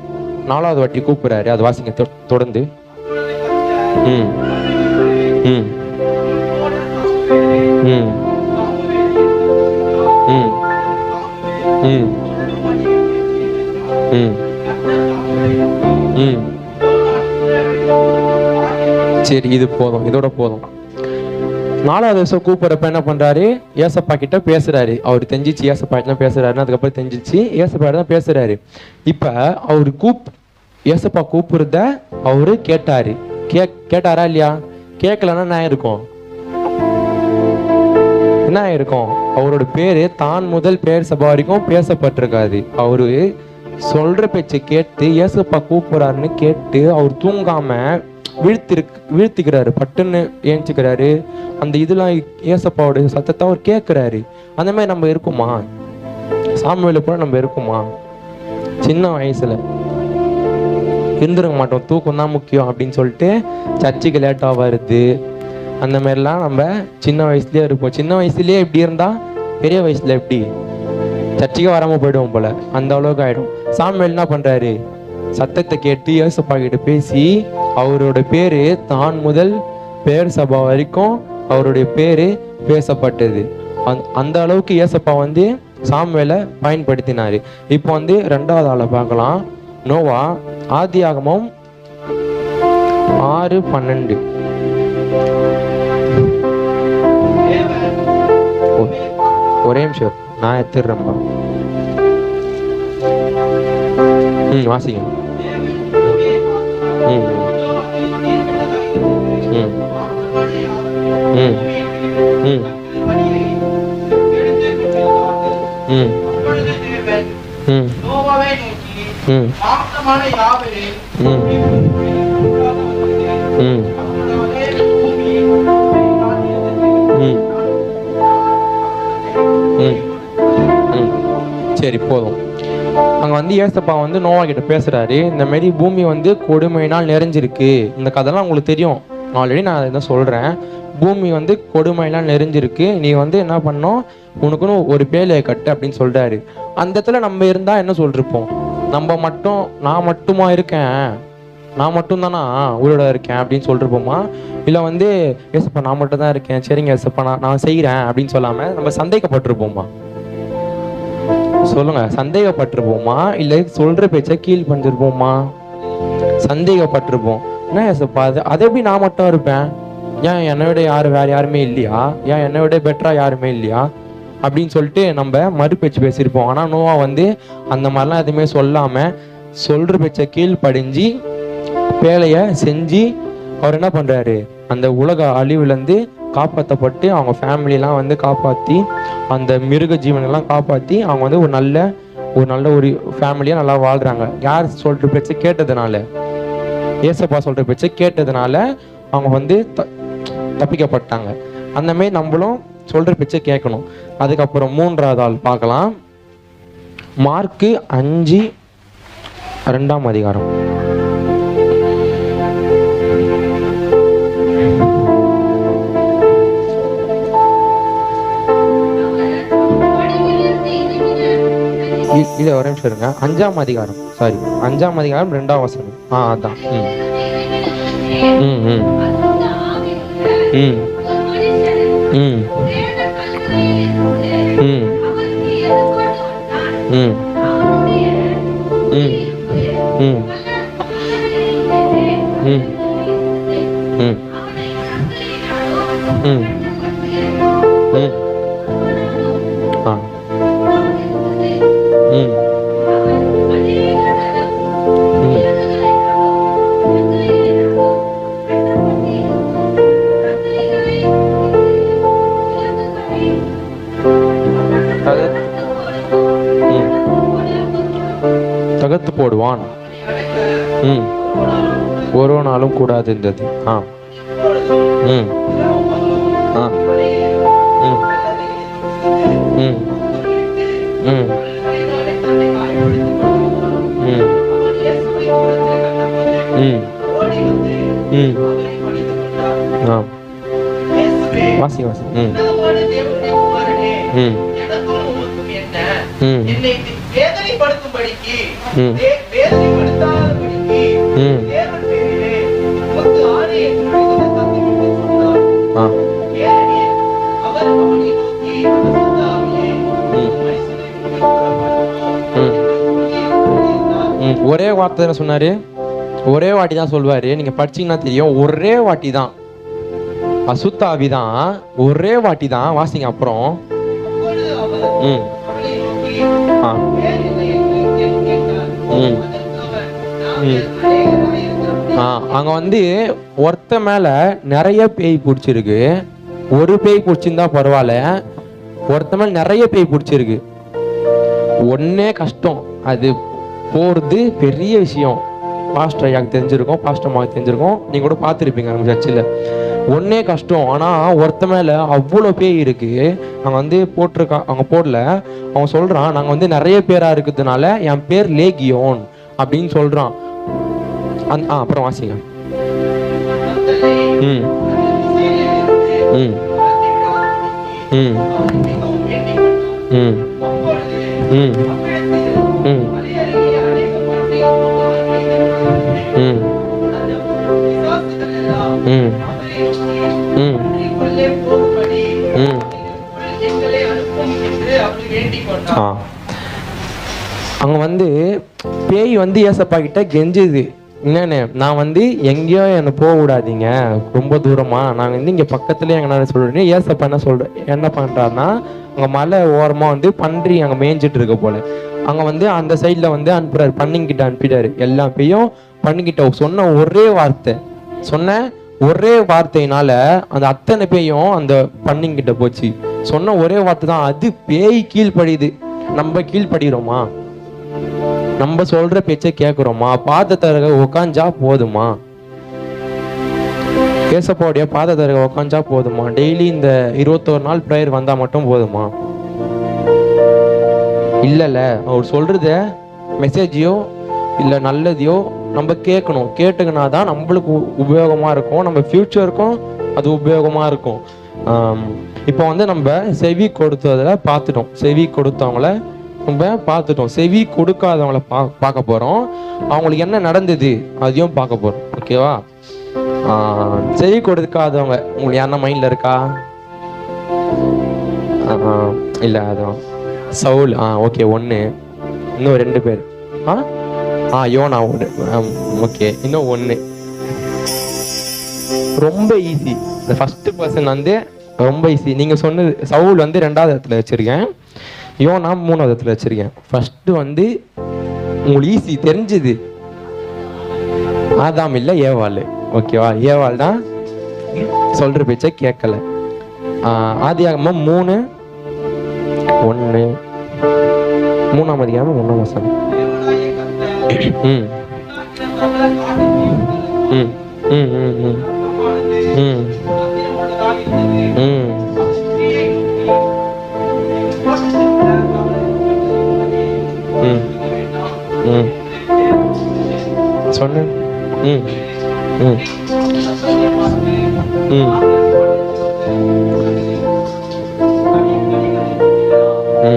4வது வாட்டி கூப்பிடுறாரு. அது வாசிங்க தொடர்ந்து. ம் ம் ம் ம் ம் ம் ம் சரி, இது போதும், இதோட போதும். 4வது வருஷம் கூப்பிட்றப்ப என்ன பண்றாரு, ஏசப்பா கிட்ட பேசுறாரு. அவர் தெரிஞ்சிச்சு ஏசப்பா கிட்ட பேசுறாருன்னு. அதுக்கப்புறம் தெரிஞ்சிச்சு ஏசப்பா தான் பேசுறாரு. இப்ப அவரு ஏசப்பா கூப்பிடுறத அவரு கேட்டாரு. கேட்டாரா இல்லையா? கேட்கலன்னா என்ன ஆயிருக்கும், என்ன ஆயிருக்கும், அவரோட பேரு தான் முதல் பேர் சபா வரைக்கும் பேசப்பட்டிருக்காது. அவரு சொல்ற பேச்சை கேட்டு ஏசப்பா கூப்பிடுறாருன்னு கேட்டு அவர் தூங்காம வீழ்த்திக்கிறாரு, பட்டுன்னு ஏஞ்சிக்கிறாரு. அந்த இதெல்லாம் ஏசப்பாவோட சத்தத்தை அவர் கேட்கிறாரு. அந்த மாதிரி நம்ம இருக்குமா? சாமுவேல கூட நம்ம இருக்குமா? சின்ன வயசுல இருந்துருக்க மாட்டோம், தூக்கம் தான் முக்கியம் அப்படின்னு சொல்லிட்டு சர்ச்சுக்கு லேட்டாக வருது. அந்த மாதிரிலாம் நம்ம சின்ன வயசுலயே இருப்போம். சின்ன வயசுலயே எப்படி இருந்தா பெரிய வயசுல எப்படி சர்ச்சுக்கே வராம போயிடுவோம் போல, அந்த அளவுக்கு ஆயிடும். சாமுவேல் என்ன பண்றாரு, சத்தத்தை கேட்டு ஏசப்பா கிட்ட பேசி அவரோட பேரு தான் முதல் பேர் சபா வரைக்கும் அவருடைய பேரு பேசப்பட்டது. அந்த அளவுக்கு ஏசப்பா வந்து சாமுவேலை பயன்படுத்தினாரு. இப்போ வந்து 2வது ஆளை பார்க்கலாம். நோவா, ஆதியாகமம் 6:12. ஒரே நிமிஷம் நான் எடுத்துடுறேன்பா. வாசிங்க. ம் ம் ம் ம் ம் ம் சரி போதும். அங்கே வந்து ஏசப்பா வந்து நோவா கிட்ட பேசுறாரு. இந்த மாதிரி பூமி வந்து கொடுமையினால் நிறைஞ்சிருக்கு. இந்த கதைலாம் உங்களுக்கு தெரியும், ஆல்ரெடி நான் அதை சொல்றேன். பூமி வந்து கொடுமையினால் நிறைஞ்சிருக்கு, நீ வந்து என்ன பண்ணோம், உனக்குன்னு ஒரு பேலையை கட்டு அப்படின்னு சொல்றாரு. அந்த இடத்துல நம்ம இருந்தா என்ன சொல்லிருப்போம், நான் மட்டுமா இருக்கேன், நான் மட்டும் தானா உயிரோட இருக்கேன் அப்படின்னு சொல்லிருப்போமா? இல்லை வந்து ஏசப்பா நான் மட்டும் தான் இருக்கேன், சரிங்க ஏசப்பா நான் செய்கிறேன் அப்படின்னு சொல்லாம நம்ம சந்தேகப்பட்டிருப்போமா? சொல்லுங்க, சந்தேகப்பட்டிருப்போமா இல்லை சொல்ற பேச்சை கீழ் பண்ணிருப்போமா? சந்தேகப்பட்டிருப்போம். என்ன ஏசப்பா அதை எப்படி நான் மட்டும் இருப்பேன்? ஏன் என்னை விட வேற யாருமே இல்லையா? ஏன் என்னை விட பெட்டரா யாருமே இல்லையா அப்படின்னு சொல்லிட்டு நம்ம மறுபேச்சு பேசியிருப்போம். ஆனா நோவா வந்து அந்த மாதிரிலாம் எதுவுமே சொல்லாம சொல்ற பேச்சை கீழ் படிஞ்சு வேலையை செஞ்சு அவர் என்ன பண்றாரு, அந்த உலக அழிவுலேருந்து காப்பாற்றப்பட்டு அவங்க ஃபேமிலியெல்லாம் வந்து காப்பாற்றி அந்த மிருக ஜீவனெல்லாம் காப்பாற்றி அவங்க வந்து ஒரு நல்ல ஒரு ஃபேமிலியாக நல்லா வாழ்கிறாங்க. யார் சொல்கிற பேச்சை கேட்டதுனால, ஏசப்பா சொல்கிற பேச்சை கேட்டதுனால அவங்க வந்து தப்பிக்கப்பட்டாங்க. அந்த மாதிரி நம்மளும் சொல்கிற பேச்சை கேட்கணும். அதுக்கப்புறம் 3வது ஆள் பார்க்கலாம். மார்க்கு 5:2 அதிகாரம். இல்லை, ஒரே நிமிஷம் இருங்க. 5ஆம் அதிகாரம், சாரி 5ஆம் அதிகாரம் 2ஆம் வசனம். அதான். ம் ம் ம் ம் ம் ம் ம் ம் ம் ம் ம் ம் ஆ ம் தகர்த்து போடுவான். ஒரு நாளும் கூடாது இருந்தது. ம் ஆ ம் ம் ம் ம் ம் ஆ வாசி வாசி. ம் ம் ம் வேதனைப்படுத்தும்படிக்கு ம் வேதனைப்படுத்தாதபடிக்கு ம் தேவன் பேரிலே உமக்கு ஆணையிட்டு சொன்னார். ஏனெனில் அவர் அவனை நோக்கி பரிசுத்த ஆவியே ஒரே வார்த்தை தான் சொன்னாரு. ஒரே வாட்டி தான் சொல்வாரு. நீங்க படிச்சீங்கன்னா தெரியும். ஒரே வாட்டி தான் அசுத்த ஆவி தான். ஒரே வாட்டி தான். வாசிங்க அப்புறம். ம் ஆ ம் ம் அங்க வந்து ஒருத்த மேல நிறைய பேய் பிடிச்சிருக்கு. ஒரு பேய் பிடிச்சிருந்தா பரவாயில்ல, ஒருத்த மேல நிறைய பேய் பிடிச்சிருக்கு. ஒன்னே கஷ்டம், அது போறது பெரிய விஷயம். பாஸ்டர் ஐயாக்கு தெரிஞ்சிருக்கும், பாஸ்டர் அம்மாவுக்கு தெரிஞ்சிருக்கும், நீங்க கூட பார்த்துருப்பீங்க நம்ம சர்ச்சில். ஒன்னே கஷ்டம். ஆனா ஒருத்த மேல அவ்வளோ பேய் இருக்கு. அவங்க வந்து அவங்க போடல. அவன் சொல்றான், நாங்க வந்து நிறைய பேரா இருக்கிறதுனால என் பேர் லேகியோன் அப்படின்னு சொல்றான். அப்புறம் வாசிங்க. ம் ம் ம் ம் ம் ம் ம் அங்க வந்து பேய் வந்து ஏசப்பா கிட்ட கெஞ்சுது. என்னன்னு, நான் வந்து எங்கேயோ என்னை போக விடாதீங்க, ரொம்ப தூரமா, நாங்கள் வந்து இங்கே பக்கத்துலேயே எங்கன்னா சொல்றேன். ஏசப்பா என்ன பண்ணுறாருன்னா, அங்கே மலை ஓரமாக வந்து பன்றி அங்கே மேய்ஞ்சிட்டு இருக்க போல அங்கே வந்து அந்த சைடில் வந்து அனுப்புறாரு. பண்ணிக்கிட்ட அனுப்பிட்டாரு. எல்லா பேயும் பண்ணிக்கிட்ட சொன்ன ஒரே வார்த்தையினால அந்த அத்தனை பேயும் அந்த பண்ணிக்கிட்ட போச்சு. சொன்ன ஒரே வார்த்தை தான். அது பேய் கீழ்படியுது. நம்ம கீழ்படுகிறோமா? நம்ம சொல்ற பேச்சை கேட்கிறோமா? பாதத்தருக உக்காஞ்சா போதுமா? ஏசப்பாவுடைய பாதத்தருக உக்காஞ்சா போதுமா? டெய்லி இந்த 21 நாள் ப்ரேயர் வந்தா மட்டும் போதுமா? இல்லைல்ல, அவர் சொல்றத மெசேஜையோ இல்லை நல்லதையோ நம்ம கேட்கணும். கேட்டுக்கினாதான் நம்மளுக்கு உபயோகமா இருக்கும், நம்ம ஃபியூச்சருக்கும் அது உபயோகமா இருக்கும். இப்போ வந்து நம்ம செவி கொடுத்ததில் பார்த்துட்டோம், செவி கொடுத்தவங்கள நம்ம பார்த்துட்டோம். செவி கொடுக்காதவங்கள பார்க்க போறோம். அவங்களுக்கு என்ன நடந்தது அதையும் பார்க்க போறோம். ஓகேவா? செவி கொடுக்காதவங்க உங்களுக்கு யாருன்னா மைண்ட்ல இருக்கா? இல்லை, அதான் சவுல். ஓகே 1. இன்னும் 2 பேர். யோனா. ஓகே இன்னும் 1. ரொம்ப ஈஸி. இந்த ஃபர்ஸ்ட் பர்சன் வந்து ரொம்ப ஈஸி. நீங்கள் சொன்னது சவுல் வந்து 2வது இடத்துல வச்சுருக்கேன், யோனா 3வது இடத்துல வச்சுருக்கேன். ஃபஸ்ட்டு வந்து உங்களுக்கு ஈஸி தெரிஞ்சுது, ஆதாம் இல்லை ஏவாள். ஓகேவா? ஏவாள் தான் சொல்கிற பேச்சை கேட்கல. ஆதியாகமம் 3:1 3ஆம் அதிகாரம் 1ஆம் வசனம். ம் ம் ம் ம் ம் ம் ம் ம் சொன்ன. ம் ம் ம் ம்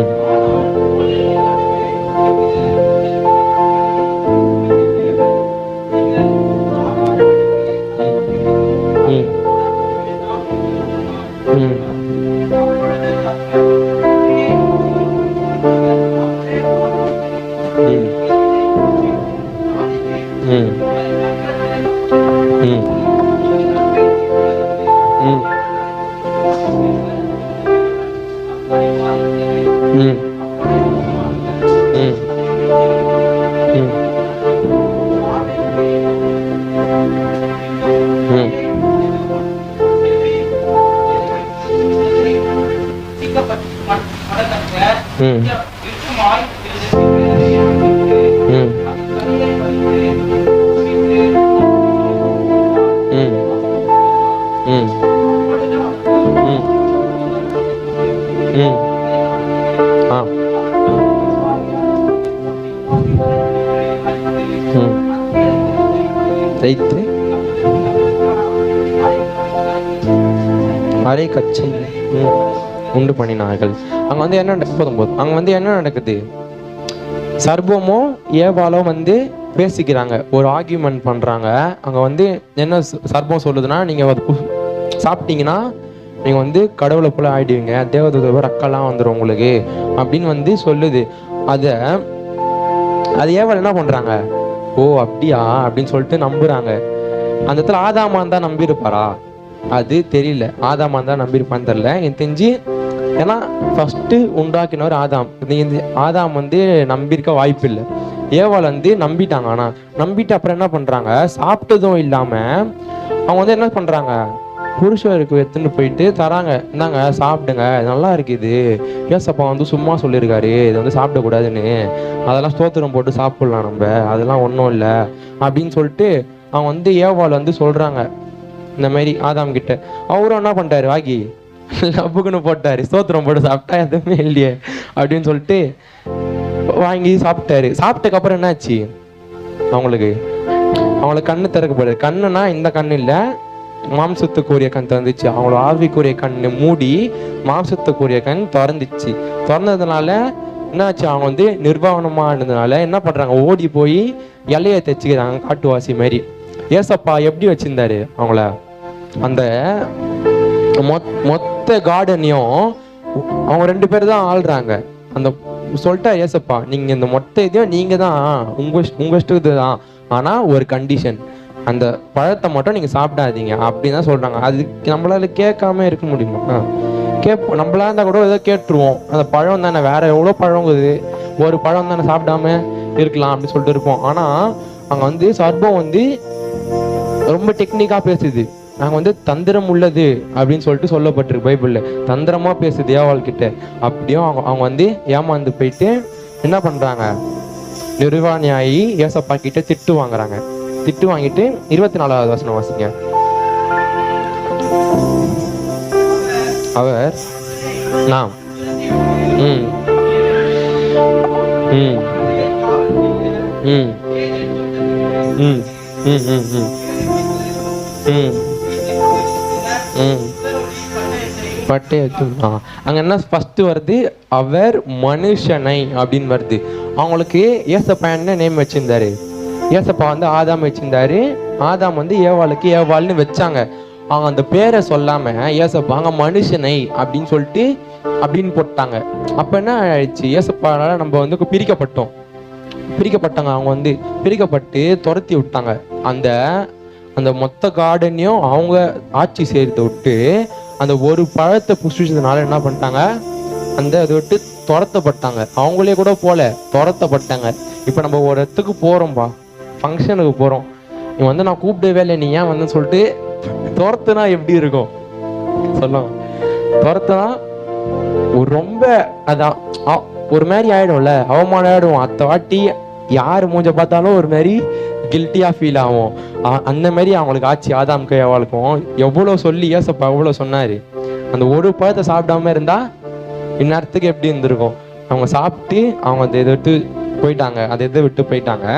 அரை கச்சை உண்டு பண்ணினார்கள். அங்க வந்து என்ன போதும் அங்க வந்து என்ன நடக்குது? சர்பமும் ஏவாலும் வந்து பேசிக்கிறாங்க, ஒரு ஆர்கியூமெண்ட் பண்றாங்க. அங்க வந்து என்ன சர்பம் சொல்லுதுன்னா, நீங்க சாப்பிட்டீங்கன்னா நீங்க வந்து கடவுளை போல ஆயிடுவீங்க, தேவதூத ரக்கெல்லாம் வந்துடும் உங்களுக்கு அப்படின்னு வந்து சொல்லுது. அது ஏவாள் என்ன பண்றாங்க? ஓ அப்படியா அப்படின்னு சொல்லிட்டு நம்புறாங்க. அந்த இடத்துல ஆதாமான் தான் நம்பி இருப்பாரா? அது தெரியல. ஆதாமான் தான் நம்பியிருப்பான்னு தெரியல. எனக்கு தெரிஞ்சு ஏன்னா ஃபர்ஸ்ட் உண்டாக்கினவர் ஆதாம். ஆதாம் வந்து நம்பியிருக்க வாய்ப்பு இல்லை. ஏவாள் வந்து நம்பிட்டாங்க. ஆனா நம்பிட்டு அப்புறம் என்ன பண்றாங்க? சாப்பிட்டதும் இல்லாம அவங்க வந்து என்ன பண்றாங்க? புருஷருக்கு எடுத்துன்னு போயிட்டு தராங்க, இந்தாங்க சாப்பிடுங்க, நல்லா இருக்குது, ஏசப்பா வந்து சும்மா சொல்லியிருக்காரு இதை வந்து சாப்பிடக்கூடாதுன்னு, அதெல்லாம் ஸ்தோத்திரம் போட்டு சாப்பிடலாம் நம்ம, அதெல்லாம் ஒன்றும் இல்லை அப்படின்னு சொல்லிட்டு அவங்க வந்து ஏவாள் வந்து சொல்றாங்க இந்த மாதிரி ஆதாம் கிட்ட. அவரும் என்ன பண்ணிட்டாரு? வாங்கி லப்புக்குன்னு போட்டாரு, ஸ்தோத்திரம் போட்டு சாப்பிட்டா எதுவுமே இல்லையே அப்படின்னு சொல்லிட்டு வாங்கி சாப்பிட்டாரு. சாப்பிட்டதுக்கு அப்புறம் என்னாச்சு? அவங்களுக்கு கண்ணு திறக்கப்படுது. கண்ணுனா இந்த கண்ணு இல்லை, மாம்சத்துக்குரிய கண் திறந்துச்சு. அவங்களோட ஆவிக்குரிய கண்ணு மூடி மாம்சத்துக்குரிய கண் திறந்துச்சு. திறந்ததுனால என்னாச்சு? அவங்க வந்து நிர்வாணமா இருந்ததுனால என்ன பண்றாங்க? ஓடி போய் இலையை தைச்சுக்கிறாங்க, காட்டுவாசி மாதிரி. ஏசப்பா எப்படி வச்சிருந்தாரு அவங்கள? அந்த மொத்த கார்டனையும் அவங்க 2 பேர் தான் ஆள்றாங்க. அந்த சொல்லிட்டா ஏசப்பா, நீங்க இந்த மொத்த இதையும் நீங்க தான், உங்க இஷ்டத்து தான், ஆனா ஒரு கண்டிஷன், அந்த பழத்தை மட்டும் நீங்க சாப்பிடாதீங்க அப்படின்னு தான் சொல்றாங்க. அது நம்மளால கேட்காம இருக்க முடியுமா? கேட்போம். நம்மளா இருந்தா கூட ஏதோ கேட்டுருவோம். அந்த பழம் தானே, வேற எவ்வளோ பழங்குது, ஒரு பழம் தானே, சாப்பிடாம இருக்கலாம் அப்படின்னு சொல்லிட்டு இருப்போம். ஆனா அங்க வந்து சர்பம் வந்து ரொம்ப டெக்னிக்கா பேசுது. நாங்க வந்து தந்திரம் உள்ளது அப்படின்னு சொல்லிட்டு சொல்லப்பட்டிருக்கு பைபிள்ல. தந்திரமா பேசுது ஏவாள் கிட்ட. அப்படியும் அவங்க வந்து ஏமாந்து போயிட்டு என்ன பண்றாங்க? நிர்வாணியாகி ஏசப்பா கிட்ட திட்டு வாங்குறாங்க. திட்டு வாங்கிட்டு 24வது வசனம் வாசிங்க. அவர் நாம் ம் ம் ம் ம் ம் ம் ம் பட்டை அங்க என்ன ஃபர்ஸ்ட் வருது? அவர் மனுஷனை அப்படின்னு வருது. அவங்களுக்கு ஏசப்பா என்ன நேம் வச்சிருந்தாரு? ஏசப்பா வந்து ஆதாம் வச்சிருந்தாரு. ஆதாம் வந்து ஏவாளுக்கு ஏவாள்னு வச்சாங்க. அவங்க அந்த பேரை சொல்லாம ஏசப்பா அங்க மனுஷனை அப்படின்னு சொல்லிட்டு அப்படின்னு போட்டாங்க. அப்போ என்ன ஆயிடுச்சு, ஏசப்பானால நம்ம வந்து பிரிக்கப்பட்டாங்க. அவங்க வந்து பிரிக்கப்பட்டு துரத்தி விட்டாங்க. அந்த மொத்த கார்டனையும் அவங்க ஆட்சி செய்யறத விட்டு அந்த ஒரு பழத்தை புஷ்டிச்சதுனால என்ன பண்ணிட்டாங்க, அதை விட்டு துரத்தப்பட்டாங்க. அவங்களே கூட போல துரத்தப்பட்டாங்க. இப்போ நம்ம ஒரு இடத்துக்கு போகிறோம்பா, ஃபங்க்ஷனுக்கு போகிறோம், நீ வந்து நான் கூப்பிடவே இல்லை, நீ ஏன் வந்து சொல்லிட்டு துரத்துனா எப்படி இருக்கும் சொல்லும். துரத்துனா ரொம்ப அதான் ஒரு மாதிரி ஆயிடும்ல, அவமானம் ஆயிடும். அத்தை வாட்டி யார் மூஞ்ச பார்த்தாலும் ஒரு மாதிரி கில்ட்டியா ஃபீல் ஆகும். அந்த மாதிரி அவங்களுக்கு ஆச்சு ஆதாம்க்கு அவளுக்கும். எவ்வளோ சொல்லி ஏசப்பா எவ்வளோ சொன்னாரு. அந்த ஒரு பழத்தை சாப்பிடாம இருந்தா இந்நேரத்துக்கு எப்படி இருந்திருக்கும். அவங்க சாப்பிட்டு அவங்க அதை விட்டு போயிட்டாங்க,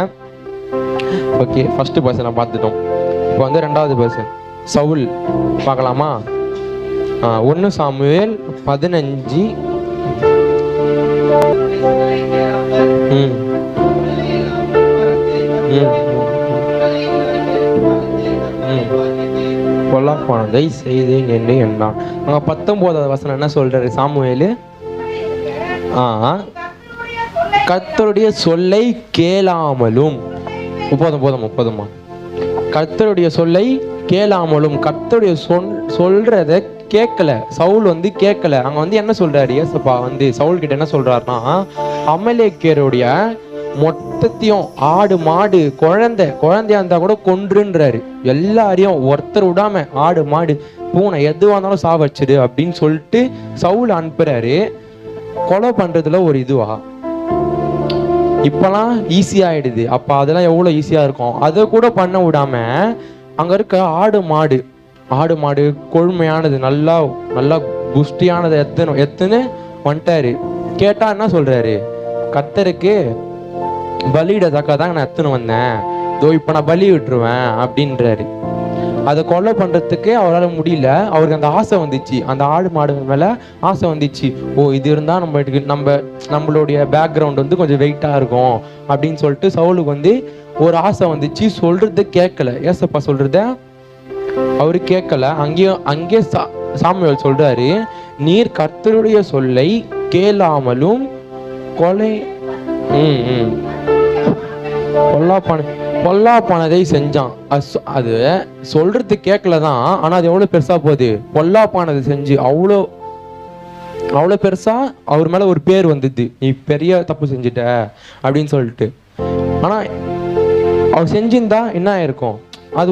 ஓகே, ஃபர்ஸ்ட் பர்சனை பார்த்துட்டோம். இப்போ வந்து ரெண்டாவது பர்சன் சவுல் பார்க்கலாமா? 1 சாமுவேல் 15. பொல்லாப்பானதை செய்தேன் என்று எண்ணான். அங்க 19வது வசனம் என்ன சொல்றாரு சாமுவேலு? கர்த்தருடைய சொல்லை கேளாமலும், போதுமா, கர்த்தருடைய சொல்லை கேளாமலும், கர்த்தருடைய சொல்றத கேட்கல. சவுல் வந்து கேட்கல. அங்க வந்து என்ன சொல்றாரு ஏசப்பா வந்து சவுல் கிட்ட என்ன சொல்றாருன்னா, அமலேக்கியருடைய மொத்தத்தையும் ஆடு மாடு குழந்தையா இருந்தா கூட கொன்றுன்றாரு. எல்லாரையும் ஒருத்தர் விடாம ஆடு மாடு பூனை எதுவா இருந்தாலும் சாவச்சிடு அப்படின்னு சொல்லிட்டு சவுல் அனுப்புறாரு. கொலை பண்றதுல ஒரு இதுவா இப்பெல்லாம் ஈஸியா ஆயிடுது. அப்ப அதெல்லாம் எவ்வளவு ஈஸியா இருக்கும். அதை கூட பண்ண விடாம அங்க இருக்க ஆடு மாடு கொழுமையானது நல்லா புஷ்டியானதை எத்துன்னு வந்துட்டாரு. கேட்டா என்ன சொல்றாரு, கர்த்தருக்கு பலியிடத்தக்கதான் நான் எத்துன்னு வந்தேன், இப்ப நான் பலி விட்டுருவேன் அப்படின்றாரு. அதை கொலை பண்றதுக்கு அவரால் முடியல. அவருக்கு அந்த ஆசை வந்துச்சு, அந்த ஆடு மாடு மேல ஆசை வந்துச்சு. இது இருந்தா நம்மளுடைய பேக்ரவுண்ட் வந்து கொஞ்சம் வெயிட்டா இருக்கும் அப்படின்னு சொல்லிட்டு சவுலுக்கு வந்து ஒரு ஆசை வந்துச்சு. சொல்றத கேட்கல, ஏசப்பா சொல்றத அவரு கேட்கல. அங்கே சாமுவேல் சொல்றாரு, நீர் கர்த்தருடைய சொல்லை கேளாமலும் கொலை பொல்லாப்பானதை செஞ்சான். அது சொல்றது கேட்கலதான், ஆனா அது எவ்வளவு பெருசா போகுது. பொல்லாப்பானதை செஞ்சு அவ்வளவு பெருசா அவர் மேல ஒரு பேர் வந்தது, நீ பெரிய தப்பு செஞ்சுட்ட அப்படின்னு சொல்லிட்டு. ஆனா அவர் செஞ்சிருந்தா என்ன ஆயிருக்கும், அது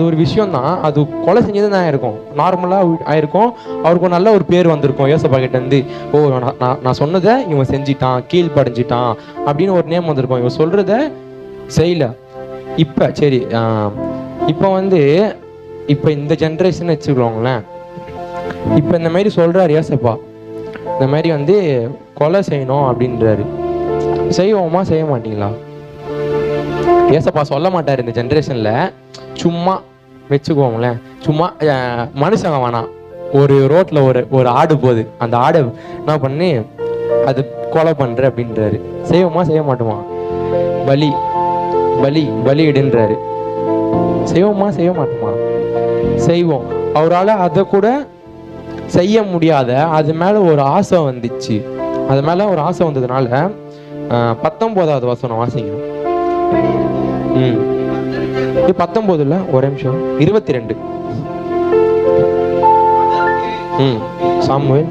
ஒரு விஷயம் தான். அது கொலை செஞ்சது தான் ஆயிருக்கும், நார்மலா ஆயிருக்கும். அவருக்கு நல்ல ஒரு பேர் வந்திருக்கும் ஏசப்பா கிட்ட இருந்து. நான் சொன்னதை இவன் செஞ்சிட்டான், கீழ்படைஞ்சிட்டான் அப்படின்னு ஒரு நேம் வந்திருக்கும். இவன் சொல்றத செய்யல. இப்ப சரி, இப்ப இந்த ஜென்ரேஷன் வச்சுக்கோங்களேன். இப்ப இந்த மாதிரி சொல்றாரு ஏசப்பா, இந்த மாதிரி வந்து கொலை செய்யணும் அப்படின்றாரு. செய்வோமா செய்ய மாட்டீங்களா? ஏசப்பா சொல்ல மாட்டாரு இந்த ஜென்ரேஷன்ல. சும்மா வச்சுக்கோங்களேன், சும்மா மனுஷங்க வேணாம், ஒரு ரோட்ல ஒரு ஆடு போகுது, அந்த ஆடை என்ன பண்ணி அது கொலை பண்ற அப்படின்றாரு. செய்வோமா செய்ய மாட்டோமா? பலி இடுன்றாரு. செய்வோமா செய்ய மாட்டோமா? செய்வோம். அவரால் அதை கூட செய்ய முடியாத அது மேல ஒரு ஆசை வந்துச்சு. அது மேல ஒரு ஆசை வந்ததுனால 19வது வசனம் வாசிங்க. 19 ஒரு நிமிஷம், 22. சாமுவேல்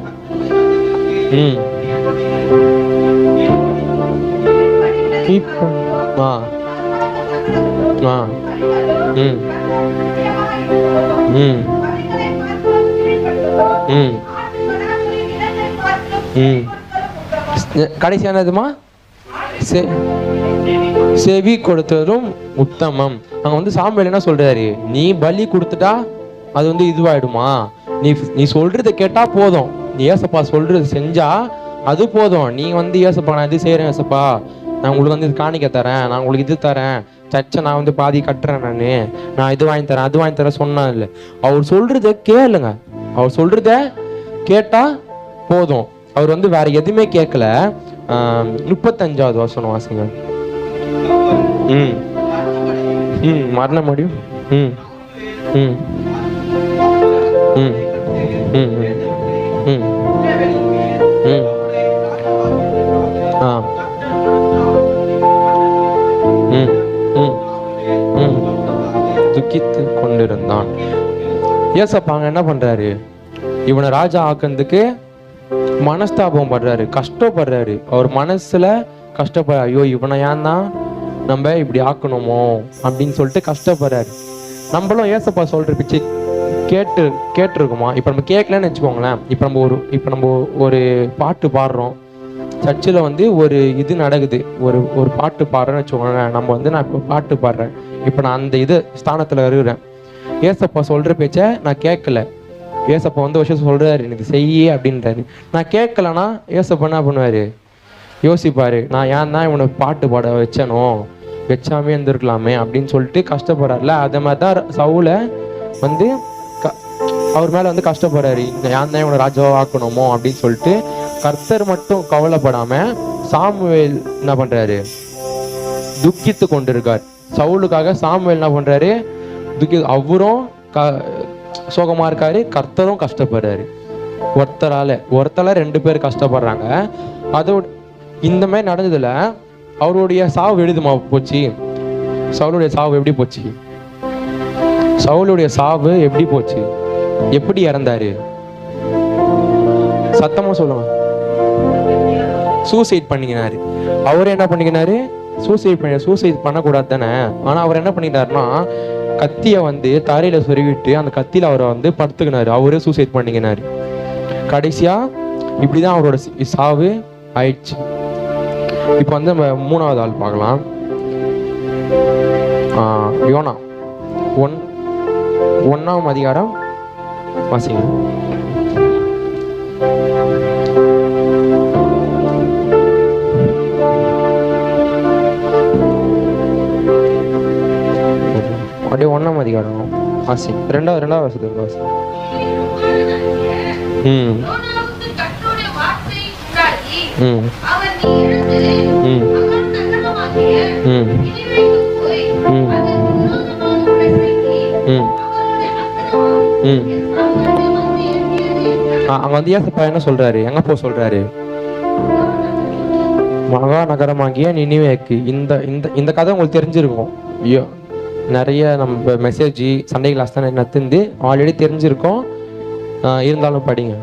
கடைசியானதுமா செவி கொடுத்ததும் உத்தமம். அங்க வந்து சாமுவேல் என்ன சொல்றாரு, நீ பலி கொடுத்துட்டா அது வந்து இதுவாயிடுமா, நீ சொல்றதை கேட்டா போதும், நீ ஏசப்பா சொல்றது செஞ்சா அது போதும். நீ வந்து ஏசப்பா நான் இது செய்யறேன் ஏசப்பா, நான் உங்களுக்கு வந்து இது காணிக்க தரேன், நான் உங்களுக்கு இது தரேன், சர்ச்சை நான் வந்து பாதி கட்டுறேன், நான் இது வாங்கி தரேன் அது வாங்கி தரேன் சொன்னா இல்லை. அவர் சொல்றத கேளுங்க, அவர் சொல்றத கேட்டா போதும். அவர் வந்து வேற எதுவுமே கேட்கல. 35வது வசனம் வாசிங்க. மரண முடியும். ம் ஆ ம் ம் ம் துக்கித்து கொண்டிருந்தான். ஏசப்பா அங்க என்ன பண்றாரு? இவனை ராஜா ஆக்குறதுக்கு மனஸ்தாபம் படுறாரு, கஷ்டப்படுறாரு. அவர் மனசுல கஷ்டப்படுறாரு. ஐயோ இவனை ஏன் தான் நம்ம இப்படி ஆக்கணுமோ அப்படின்னு சொல்லிட்டு கஷ்டப்படுறாரு. நம்மளும் ஏசப்பா சொல்ற பிச்சு கேட்டிருக்குமா? இப்போ நம்ம கேட்கலன்னு வச்சுக்கோங்களேன். இப்போ நம்ம ஒரு பாட்டு பாடுறோம், சர்ச்சில் வந்து ஒரு இது நடக்குது, ஒரு பாட்டு பாடுறேன்னு வச்சுக்கோங்களேன். நான் இப்போ பாட்டு பாடுறேன், இப்போ நான் அந்த ஸ்தானத்தில் இருக்கிறேன். ஏசப்பா சொல்கிற பேச்சை நான் கேட்கல. ஏசப்பா வந்து விஷயம் சொல்கிறாரு, எனக்கு செய்ய அப்படின்றாரு. நான் கேட்கலன்னா ஏசப்பா என்ன பண்ணுவார்? யோசிப்பார், நான் ஏன் தான் இவனை பாட்டு பாட வச்சாமே இருந்திருக்கலாமே அப்படின்னு சொல்லிட்டு கஷ்டப்படுறாருல. அதே மாதிரி தான் சவுலை வந்து அவர் மேலே வந்து கஷ்டப்படுறாரு, ஏன் தான் இவனை ராஜாவாக ஆக்கணுமோ அப்படின்னு சொல்லிட்டு. கர்த்தர் மட்டும் கவலைப்படாமல் சாமுவேல் என்ன பண்ணுறாரு? துக்கித்து கொண்டிருக்கார். சவுலுக்காக சாமுவேல் என்ன பண்ணுறாரு? அவரும் சோகமாக இருக்காரு, கர்த்தரும் கஷ்டப்படுறாரு. ஒருத்தரால 2 பேர் கஷ்டப்படுறாங்க. அதோட இந்த மாதிரி நடந்ததுல அவருடைய சாவு எழுதுமா போச்சு? சவுளுடைய சாவு எப்படி போச்சு? சவுளுடைய சாவு எப்படி போச்சு? எப்படி இறந்தாரு? சத்தமா சொல்லுங்க. சூசைட் பண்ணிக்கினாரு. அவர் என்ன பண்ணிக்கினாரு? சூசைட் பண்ணக்கூடாது தானே. ஆனா அவர் என்ன பண்ணிட்டாருன்னா, கத்தியை வந்து தரையில சொருவிட்டு அந்த கத்தியில அவரை வந்து படுத்துக்கினாரு. அவரே சூசைட் பண்ணிக்கினாரு. கடைசியா இப்படிதான் அவரோட சாவு ஆயிடுச்சு. இப்போ வந்து நம்ம 3வது ஆள் பார்க்கலாம். யோனா 1ஆம் அதிகாரம் வாசிங்க. அப்படியே 1ஆம் அதிகாரம் வாசி. 2வது வருஷத்துக்கு வாசி. அங்க வந்து ஏசப்பா என்ன சொல்றாரு? எங்க போ சொல்றாரு? மகா நகரமாகிய நினிவேக்கு. இந்த கதை உங்களுக்கு தெரிஞ்சிருக்கும். ஐயோ நிறைய நம்ம மெசேஜ் சண்டே கிளாஸ் தான் நத்துந்து ஆல்ரெடி தெரிஞ்சிருக்கோம். இருந்தாலும் படிங்க.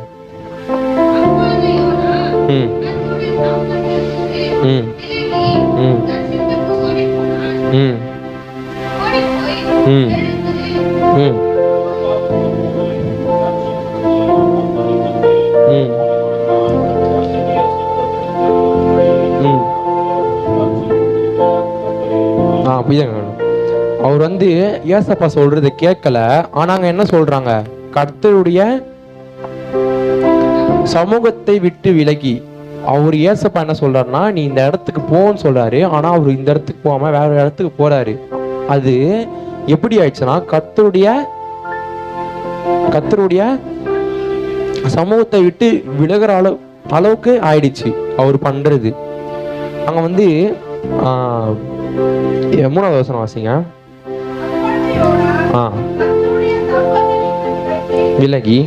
ம் ம் ம் ம் ம் ம் புரியுதுங்க. அவர் வந்து ஏசப்பா சொல்றது கேட்கல. ஆனாங்க என்ன சொல்றாங்க? கர்த்தருடைய சமூகத்தை விட்டு விலகி அவர் ஏசப்பா என்ன சொல்றாருன்னா, நீ இந்த இடத்துக்கு போன்னு சொல்றாரு. ஆனா அவர் இந்த இடத்துக்கு போகாம வேற ஒரு இடத்துக்கு போறாரு. அது எப்படி ஆயிடுச்சுன்னா, கர்த்தருடைய சமூகத்தை விட்டு விலகிற அளவுக்கு ஆயிடுச்சு அவர் பண்றது. அங்க வந்து 3வது வசனம் வாசிங்க. விலகி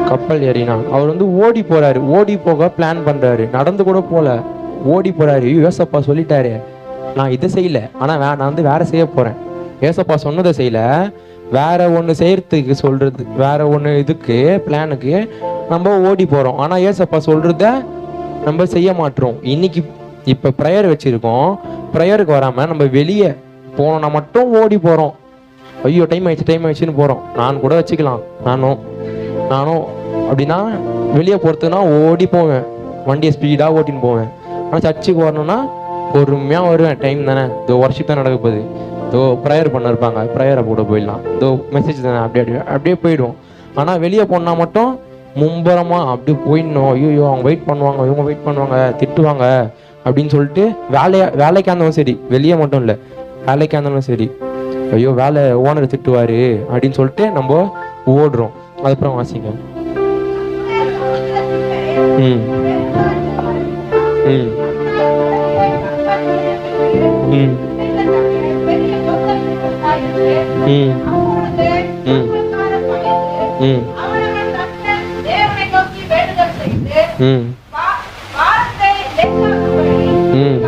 கப்பல் ஏறினான். அவர் வந்து ஓடி போறாரு. ஓடி போக பிளான் பண்றாரு. நடந்து கூட போல, ஓடி போறாரு. ஏசப்பா சொல்லிட்டாரு, நான் இதை செய்யல, ஆனா நான் வந்து வேற செய்ய போறேன். ஏசப்பா சொன்னதை செய்யல, வேற ஒண்ணு செய்யறதுக்கு சொல்றது, வேற ஒண்ணு இதுக்கு பிளானுக்கு நம்ம ஓடி போறோம். ஆனா ஏசப்பா சொல்றத நம்ம செய்ய மாட்டோம். இன்னைக்கு இப்ப ப்ரேயர் வச்சிருக்கோம், ப்ரேயருக்கு வராம நம்ம வெளியே போனோம்னா மட்டும் ஓடி போறோம். ஐயோ டைம் ஆயிடுச்சுன்னு போறோம். நான் கூட வச்சுக்கலாம், நானும் அப்படின்னா வெளியே போறதுன்னா ஓடி போவேன், வண்டியை ஸ்பீடா ஓட்டின்னு போவேன். ஆனா சர்ச்சுக்கு வரணும்னா பொறுமையா வருவேன். டைம் தானே, இதோ வர்ஷிப் தான் நடக்க போகுது, இதோ ப்ரேயர் பண்ண இருப்பாங்க, ப்ரேயரை போட போயிடலாம், இதோ மெசேஜ் தானே, அப்படியே போயிடுவோம். ஆனா வெளியே போனா மட்டும் மும்பரமா அப்படியே போயிடணும். ஐயோ அவங்க வெயிட் பண்ணுவாங்க, இவங்க வெயிட் பண்ணுவாங்க, திட்டுவாங்க அப்படின்னு சொல்லிட்டு வேலைக்கா இருந்தாலும் சரி, வெளியே மட்டும் இல்லை, வேலைக்கா இருந்தாலும் சரி, ஐயோ வேலை ஓனர் திட்டுவாரு அப்படின்னு சொல்லிட்டு நம்ம ஓடுறோம். அதுக்கப்புறம் வாசிங்க. ம் ம் ம் ம் ம் ம்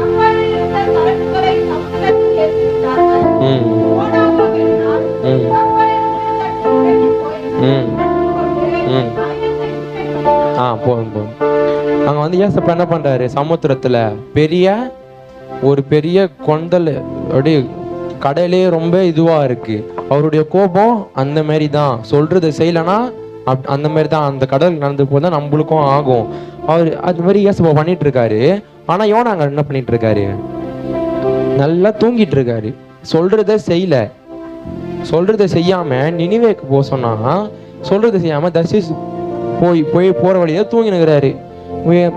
ம் போதும் போதும். அங்கே வந்து ஏசப்பா என்ன பண்ணுறாரு, சமுத்திரத்தில் ஒரு பெரிய கொந்தல் அப்படியே கடலே ரொம்ப இதுவாக இருக்குது. அவருடைய கோபம் அந்த மாரி தான், சொல்கிறத செய்யலைன்னா அந்த மாதிரி தான் அந்த கடல் நடந்து போது நம்மளுக்கும் ஆகும். அவர் அது மாதிரி ஏசப்பா பண்ணிட்டு இருக்காரு. ஆனால் யோனா அங்கே என்ன பண்ணிட்டு இருக்காரு, நல்லா தூங்கிட்டு இருக்காரு. சொல்றத செய்யாம நினிவேக்கு போக சொன்னா சொல்றதை செய்யாம தர்ஷீஸ் போற வழியா தூங்கினுக்கிறாரு.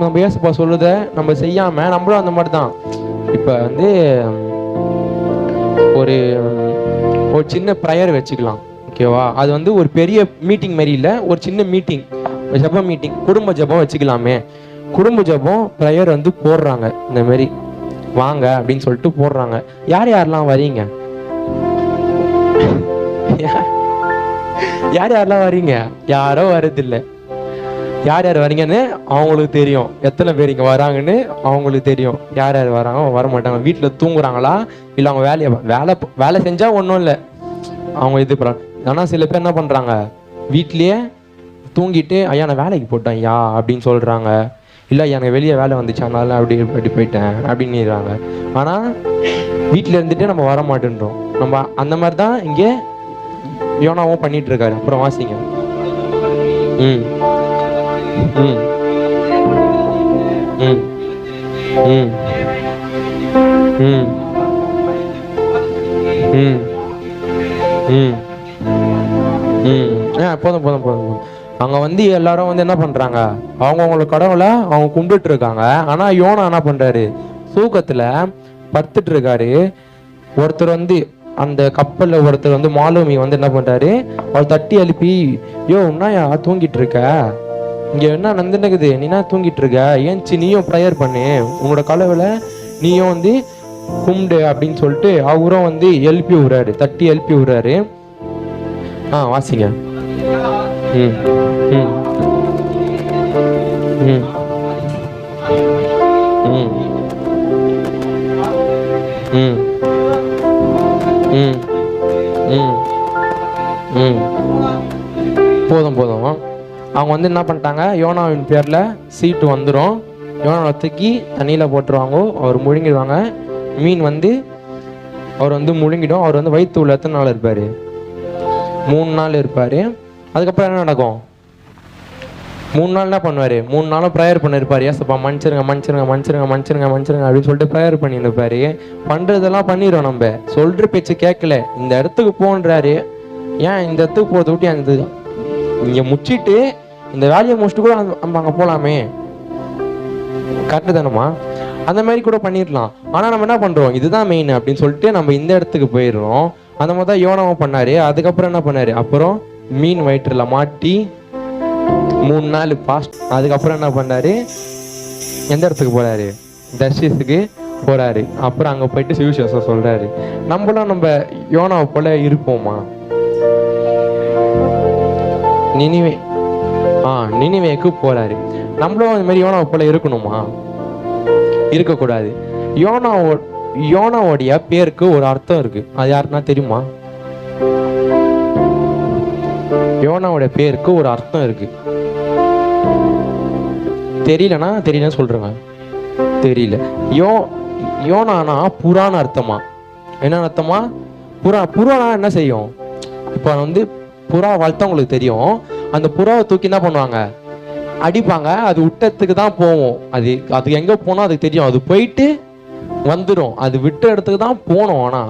நம்ம ஏசப்பா சொல்றத நம்ம செய்யாம நம்மளும் அந்த மாதிரி தான். இப்ப வந்து ஒரு சின்ன ப்ரேயர் வச்சுக்கலாம், ஓகேவா? அது வந்து ஒரு பெரிய மீட்டிங் மாதிரி இல்லை, ஒரு சின்ன மீட்டிங், ஜபம் மீட்டிங், குடும்ப ஜபம் வச்சுக்கலாமே. குடும்ப ஜபம் ப்ரேயர் வந்து போடுறாங்க, இந்த மாதிரி வாங்க அப்படின்னு சொல்லிட்டு போடுறாங்க. யாரெல்லாம் வரீங்க? யாரெல்லாம் வரீங்க? யாரோ வருதில்லை. யார் வரீங்கன்னு அவங்களுக்கு தெரியும். எத்தனை பேர் இங்கே வராங்கன்னு அவங்களுக்கு தெரியும். யார் வராங்க வர மாட்டாங்க. வீட்டில் தூங்குறாங்களா இல்லை அவங்க வேலை செஞ்சால் ஒன்றும் இல்லை, அவங்க இது பண்ணுறாங்க. ஆனால் சில பேர் என்ன பண்ணுறாங்க, வீட்லேயே தூங்கிட்டு ஐயா நான் வேலைக்கு போட்டேன் ஐயா அப்படின்னு சொல்கிறாங்க. இல்லை எனக்கு வெளியே வேலை வந்துச்சு அதனால அப்படி போயிட்டேன் அப்படின்னுறாங்க. ஆனால் வீட்டில் இருந்துட்டு நம்ம வர மாட்டேன்றோம். நம்ம அந்த மாதிரி தான் இங்கே யோனாவும் பண்ணிட்டு இருக்காரு. அப்புறம் வாசிங்க. ம் ம் ம் ம் ம் ம் ம் ம் போதும் போதும் போதும். அங்கே வந்து எல்லாரும் வந்து என்ன பண்ணுறாங்க, அவங்கவுங்களோட கடவுளை அவங்க கும்பிட்டு இருக்காங்க. ஆனால் யோனா என்ன பண்ணுறாரு, தூக்கத்தில் படுத்துட்டு இருக்காரு. ஒருத்தர் வந்து அந்த கப்பலில் ஒருத்தர் வந்து மாலுமி வந்து என்ன பண்ணுறாரு, அவர் தட்டி எழுப்பி, என்னயா தூங்கிட்டு இருக்க, இங்கே என்ன நடந்துனுக்குது, நீனா தூங்கிட்டு இருக்க, ஏன்ச்சு நீயும் ப்ரேயர் பண்ணு, உங்களோட கடவுளை நீயும் வந்து கும்பிடு அப்படின்னு சொல்லிட்டு அவரும் வந்து எழுப்பி விடுறாரு, தட்டி எழுப்பி விடுறாரு. வாசிங்க. ம் ம் ம் ம் ம் ம் ம் ம் போதும் போதும். அவங்க வந்து என்ன பண்ணிட்டாங்க, யோனாவின் பேரில் சீட்டு வந்துடும். யோனாவை தூக்கி தண்ணியில் போட்டுருவாங்க, அவர் முழுங்கிடுவாங்க. மீன் வந்து அவர் வந்து முழுங்கிடும். அவர் வந்து வயிற்று உள்ள எத்தனை நாள் இருப்பார், 3 நாள் இருப்பார். அதுக்கப்புறம் என்ன நடக்கும், 3 நாள் என்ன பண்ணுவார், 3 நாளும் ப்ரேயர் பண்ணியிருப்பார். ஏசப்பா மன்னிச்சிருங்க மன்னிச்சிருங்க மன்னிச்சிருங்க மன்னிச்சிருங்க மன்னிச்சிருங்க அப்படின்னு சொல்லிட்டு ப்ரேயர் பண்ணியிருப்பார். பண்ணுறதெல்லாம் பண்ணிடுறோம். நம்ம சொல்கிற பேச்சு கேட்கல, இந்த இடத்துக்கு போன்றாரு. ஏன் இந்த இடத்துக்கு போகிறத விட்டு அந்த இங்கே முடிச்சுட்டு இந்த வேலையை முடிச்சுட்டு கூட நம்ம அங்கே போகலாமே, கரெக்டு தானம்மா? அந்த மாதிரி கூட பண்ணிடலாம். ஆனால் நம்ம என்ன பண்ணுறோம், இதுதான் மெயின் அப்படின்னு சொல்லிட்டு நம்ம இந்த இடத்துக்கு போயிடுறோம். அந்த மாதிரி தான் யோனாவும் பண்ணார். அதுக்கப்புறம் என்ன பண்ணார், அப்புறம் மீன் வயிற்றுல மாட்டி 3 நாள் பாஸ்ட். அதுக்கப்புறம் என்ன பண்ணாரு, எந்த இடத்துக்கு போறாரு, தர்ஷீஸுக்கு போறாரு. அப்புறம் அங்கே போயிட்டு சுவிசேஷம் சொல்றாரு. நம்மளும் நம்ம யோனாவை போல இருப்போமா? நினிவேக்கு போறாரு. நம்மளும் அந்த மாதிரி யோனாவை போல இருக்கணுமா? இருக்கக்கூடாது. யோனாவோடைய பேருக்கு ஒரு அர்த்தம் இருக்கு, அது யாருன்னா தெரியுமா? யோனாவோட பேருக்கு ஒரு அர்த்தம் இருக்கு. தெரியலன்னு சொல்றேங்க. தெரியல. யோனானா புறான்னு அர்த்தமா? என்ன அர்த்தமா? புறானா என்ன செய்யும்? இப்போ வந்து புறா வளர்த்தவங்களுக்கு தெரியும். அந்த புறாவை தூக்கி என்ன பண்ணுவாங்க, அடிப்பாங்க. அது விட்டத்துக்கு தான் போவோம். அது எங்க போனோம் அதுக்கு தெரியும். அது போயிட்டு வந்துடும். அது விட்ட இடத்துக்கு தான் போனோம். ஆனா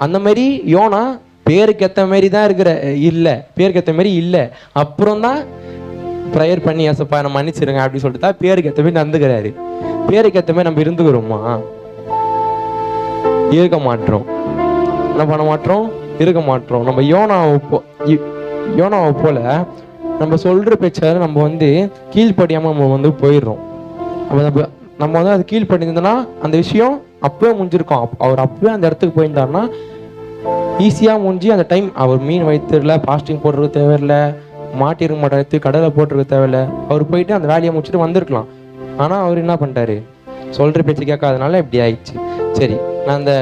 அந்த மாதிரி யோனா பேருக்கு ஏற்ற மாதிரி தான் பேருக்கு ஏற்ற மாதிரி இல்லை. அப்புறம் தான் ப்ரேயர் பண்ணி ஏசப்பா நம்ம மன்னிச்சிருங்க அப்படின்னு சொல்லிட்டு தான் பேருக்கு ஏற்ற மாதிரி நடந்துக்கிறாரு. பேருக்கு ஏற்ற மாதிரி நம்ம இருந்துக்கிறோமா? இருக்க மாட்டோம். என்ன பண்ண மாட்டோம், இருக்க மாட்டோம். நம்ம யோனாவை போல நம்ம சொல்ற பேச்ச நம்ம வந்து கீழ்படியாம நம்ம வந்து போயிடுறோம். நம்ம நம்ம வந்து அது கீழ் பண்ணியிருந்தோம்னா அந்த விஷயம் அப்பவே முடிஞ்சிருக்கும். அவர் அப்பவே அந்த இடத்துக்கு போயிருந்தாருன்னா ஈஸியாக முடிஞ்சு அந்த டைம் அவர் மீன் வயிற்றுல பாஸ்டிங் போடுறது தேவையில்லை, மாட்டிருக்க மாட்டேன் கடலை போட்டுருக்க தேவையில்லை, அவர் போயிட்டு அந்த வேலையை முடிச்சுட்டு வந்திருக்கலாம். ஆனால் அவர் என்ன பண்ணிட்டாரு, சொல்கிற பேச்சு கேட்காதனால இப்படி ஆயிடுச்சு. சரி, நான் அந்த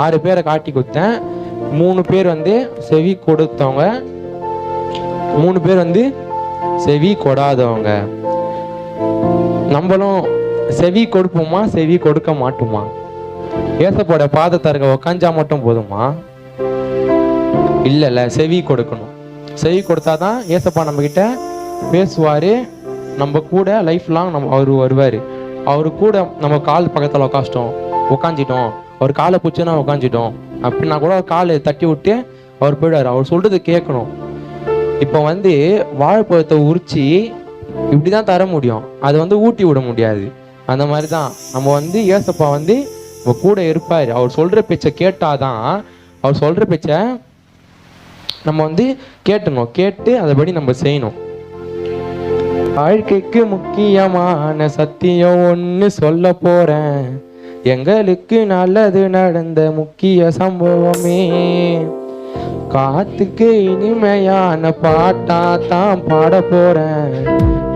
6 பேரை காட்டி கொடுத்தேன். 3 பேர் வந்து செவி கொடுத்தவங்க, 3 பேர் வந்து செவி கொடாதவங்க. நம்மளும் செவி கொடுப்போமா, செவி கொடுக்க மாட்டோமா? ஏசப்போட பாதத்தை இருக்க உக்காஞ்சா மட்டும் போதுமா? இல்லைல்ல, செவி கொடுக்கணும். செவி கொடுத்தாதான் ஏசப்பா நம்ம கிட்ட பேசுவார், நம்ம கூட லைஃப் லாங் அவர் வருவார். அவரு கூட நம்ம கால் பக்கத்தில் உக்காஞ்சிட்டோம், அவர் காலை பிடிச்சோன்னா உக்காஞ்சிட்டோம் அப்படின்னா கூட அவர் காலை தட்டி விட்டு அவர் போயிடுவார். அவர் சொல்றது கேட்கணும். இப்போ வந்து வாழைப்பழத்தை உரிச்சு இப்படிதான் தர முடியும், அதை வந்து ஊட்டி விட முடியாது. அந்த மாதிரி தான் நம்ம வந்து ஏசப்பா வந்து நம்ம கூட இருப்பார். அவர் சொல்ற பேச்சை கேட்டாதான், அவர் சொல்ற பேச்சை நம்ம வந்து கேட்டணும், கேட்டு அதைபடி நம்ம செய்யணும். வாழ்க்கைக்கு முக்கியமான சத்தியம் ஒன்று சொல்ல போறேன், எங்களுக்கு நல்லது நடந்த முக்கிய சம்பவமே. காத்துக்கு இனிமையான பாட்டா தான் பாட போறேன்,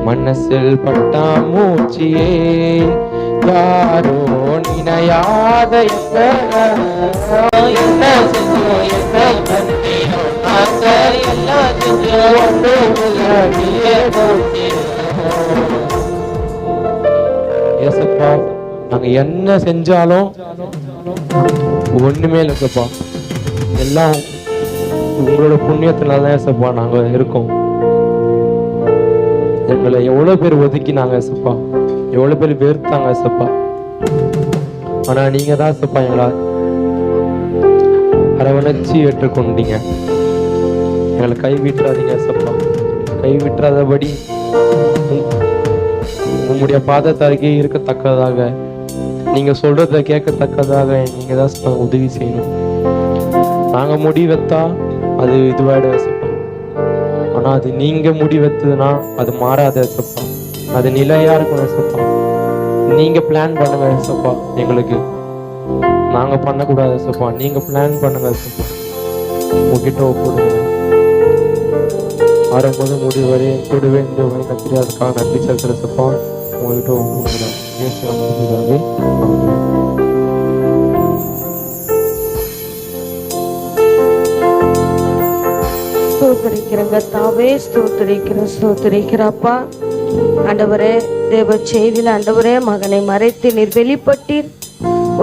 மனசில் பட்டா மூச்சியே. யாரோ நினையாத என்ன செஞ்சோம், என்ன ஏசப்பா, நாங்க என்ன செஞ்சாலும் ஒண்ணுமே இல்லைப்பா, எல்லாம் உங்களோட புண்ணியத்தினால ஏசப்பா நாங்க இருக்கோம். எங்களை எவ்வளவு பேர் ஒதுக்கினாங்க ஏசப்பா, எவ்வளவு பேர் வெறுத்தாங்க ஏசப்பா. ஆனா நீங்க தான் ஏசப்பா எங்களை அரவணைச்சி ஏற்றுக்கொண்டீங்க. எங்களை கைவிட்டுறாதீங்க ஏசப்பா, கைவிட்டுறாதபடி உங்களுடைய பாதத்தை அருகே இருக்கத்தக்கதாக, நீங்க சொல்றத கேட்கத்தக்கதாக நீங்க தான் உதவி செய்யணும். நாங்க முடிவெத்தா அது இதுவாயிட ஏசப்பா, ஆனா அது நீங்க முடிவெத்ததுன்னா அது மாறாத ஏசப்பா, அது நிலையா இருக்கும் ஏசப்பா. நீங்க பிளான் பண்ணுங்க ஏசப்பா, எங்களுக்கு நாங்க பண்ணக்கூடாது ஏசப்பா, நீங்க பிளான் பண்ணுங்க ஏசப்பா. உங்ககிட்ட ஒப்புடுங்க. ஆரம்போது முடிவு வரை கூடவே இந்த நன்றி, அதுக்காக நன்றி செலுத்துற ஏசப்பா. உங்ககிட்ட ஒப்புடுங்க. ஸ்தோத்திரிக்கிறங்க தாவே, ஸ்தோத்திரிக்கிறப்பா. ஆண்டவரே, தேவ செய்தியில் ஆண்டவரே மகனை மறைத்து நீர் வெளிப்பட்டீர்.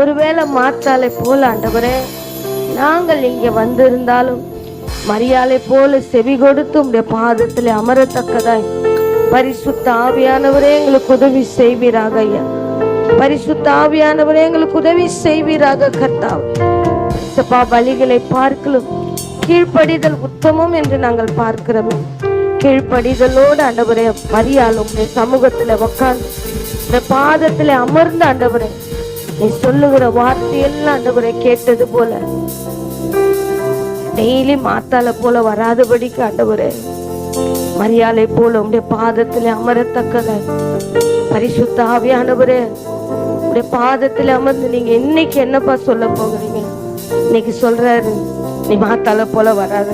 ஒருவேளை மாற்றாலை போல ஆண்டவரே நாங்கள் இங்கே வந்திருந்தாலும் மரியாதை போல செவி கொடுத்து உடைய பாதத்தில் அமரத்தக்கதாய் பரிசுத்த ஆவியானவரே எங்களுக்கு உதவி செய்வீராக. ஐயா, பரிசுத்த ஆவியானவரே எங்களுக்கு உதவி செய்வீராக. கர்த்தாவே, வழிகளை பார்க்கலும் கீழ்ப்படிதல் உத்தமம் என்று நாங்கள் பார்க்கிறோம். கீழ்ப்படிதலோடு ஆண்டவரே மரியாதை உங்களுடைய சமூகத்துல உட்கார்ந்து இந்த பாதத்துல அமர்ந்து ஆண்டவரே நீ சொல்லுகிற வார்த்தையெல்லாம் ஆண்டவரே கேட்டது போல டெய்லி மாத்தால போல வராதபடிக்கு ஆண்டவரே மரியாதை போல உடைய பாதத்துல அமரத்தக்கதாய் பரிசுத்த ஆவியானவரே உடைய பாதத்துல அமர்ந்து நீங்க இன்னைக்கு என்னப்பா சொல்ல போகிறீங்க? இன்னைக்கு சொல்றாரு, நீ மாத்தால போல வராத,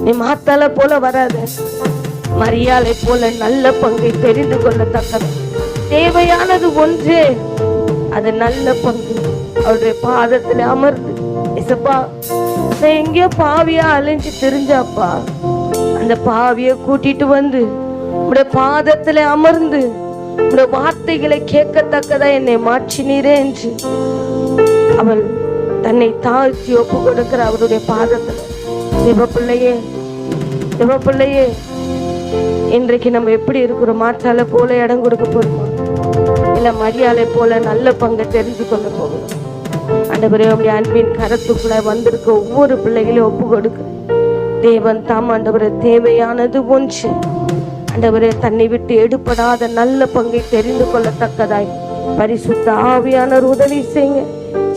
நீ மாத்தால போல வராத, மரியாதை போல நல்ல பங்கை தெரிந்து கொள்ளத்தக்கது தேவையானது ஒன்றே, அது நல்ல பங்கு. அவருடைய பாதத்துல அமர்ந்து இசப்பா எங்கேயோ பாவியா அலைஞ்சு தெரிஞ்சாப்பா, அந்த பாவிய கூட்டிட்டு வந்து உடைய பாதத்துல அமர்ந்து உடைய வார்த்தைகளை கேட்கத்தக்கதா என்னை மாற்றினீரே என்று அவள் தன்னை தாழ்த்தி ஒப்பு கொடுக்கிற அவருடைய பாதத்துல. சிவப்பிள்ளையே, சிவப்பிள்ளையே, இன்றைக்கு நம்ம எப்படி இருக்கிறோம்? மாற்றால போல இடம் கொடுக்க போறோமா, இல்ல மரியாதை போல நல்ல பங்கை தெரிஞ்சு கொள்ள போகிறோம்? ஆண்டவரே, உடைய அன்பின் கரத்துக்குள்ள வந்திருக்க ஒவ்வொரு பிள்ளைகளையும் ஒப்பு கொடுக்க தேவன் தாம் ஆண்டவரே தேவையானது ஒன்று ஆண்டவரே தன்னை விட்டு எடுபடாத நல்ல பங்கை தெரிந்து கொள்ளத்தக்கதாய் பரிசுத்த ஆவியானவர் உதவி செய்யுங்க.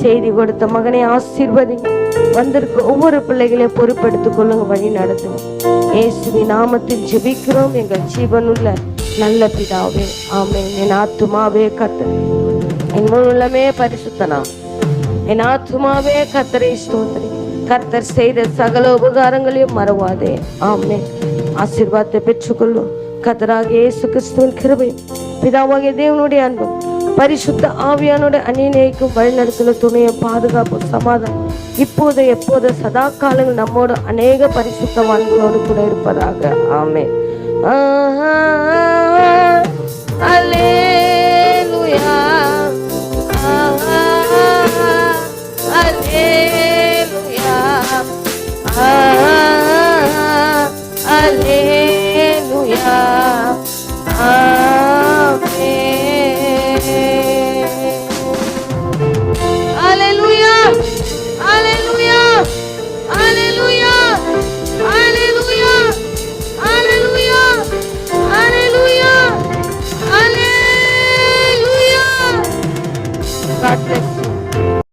செய்தி கொடுத்த மகனை ஆசீர்வதிங்க. வந்திருக்க ஒவ்வொரு பிள்ளைகளையும் பொறுப்பெடுத்துக் கொள்ளுங்க, வழி நடத்துங்க. இயேசுவின் நாமத்தில் ஜெபிக்கிறோம் எங்கள் ஜீவனுள்ள நல்ல பிதாவே ஆமென். என் ஆத்துமாவே கர்த்தரை, என் முழு உள்ளமே பரிசுத்த நாமம். என் ஆத்துமாவே கர்த்தரை ஸ்தோத்திரி. கர்த்தர் செய்த சகல உபகாரங்களையும் மறவாதே. ஆமென். ஆசீர்வாதத்தை பெற்றுக்கொள்வோம். கர்த்தராகிய இயேசு கிறிஸ்துவின் கிருபையும் பிதாவாகிய தேவனுடைய அன்பும் பரிசுத்த ஆவியானுடைய அந்நியனைக்கும் வழிநடத்துல துணையும் பாதுகாப்பு சமாதானம் இப்போது எப்போது சதா காலங்கள் நம்மோடு அநேக பரிசுத்தவான்களோடு கூட இருப்பதாக. ஆமென். அல்லேலூயா.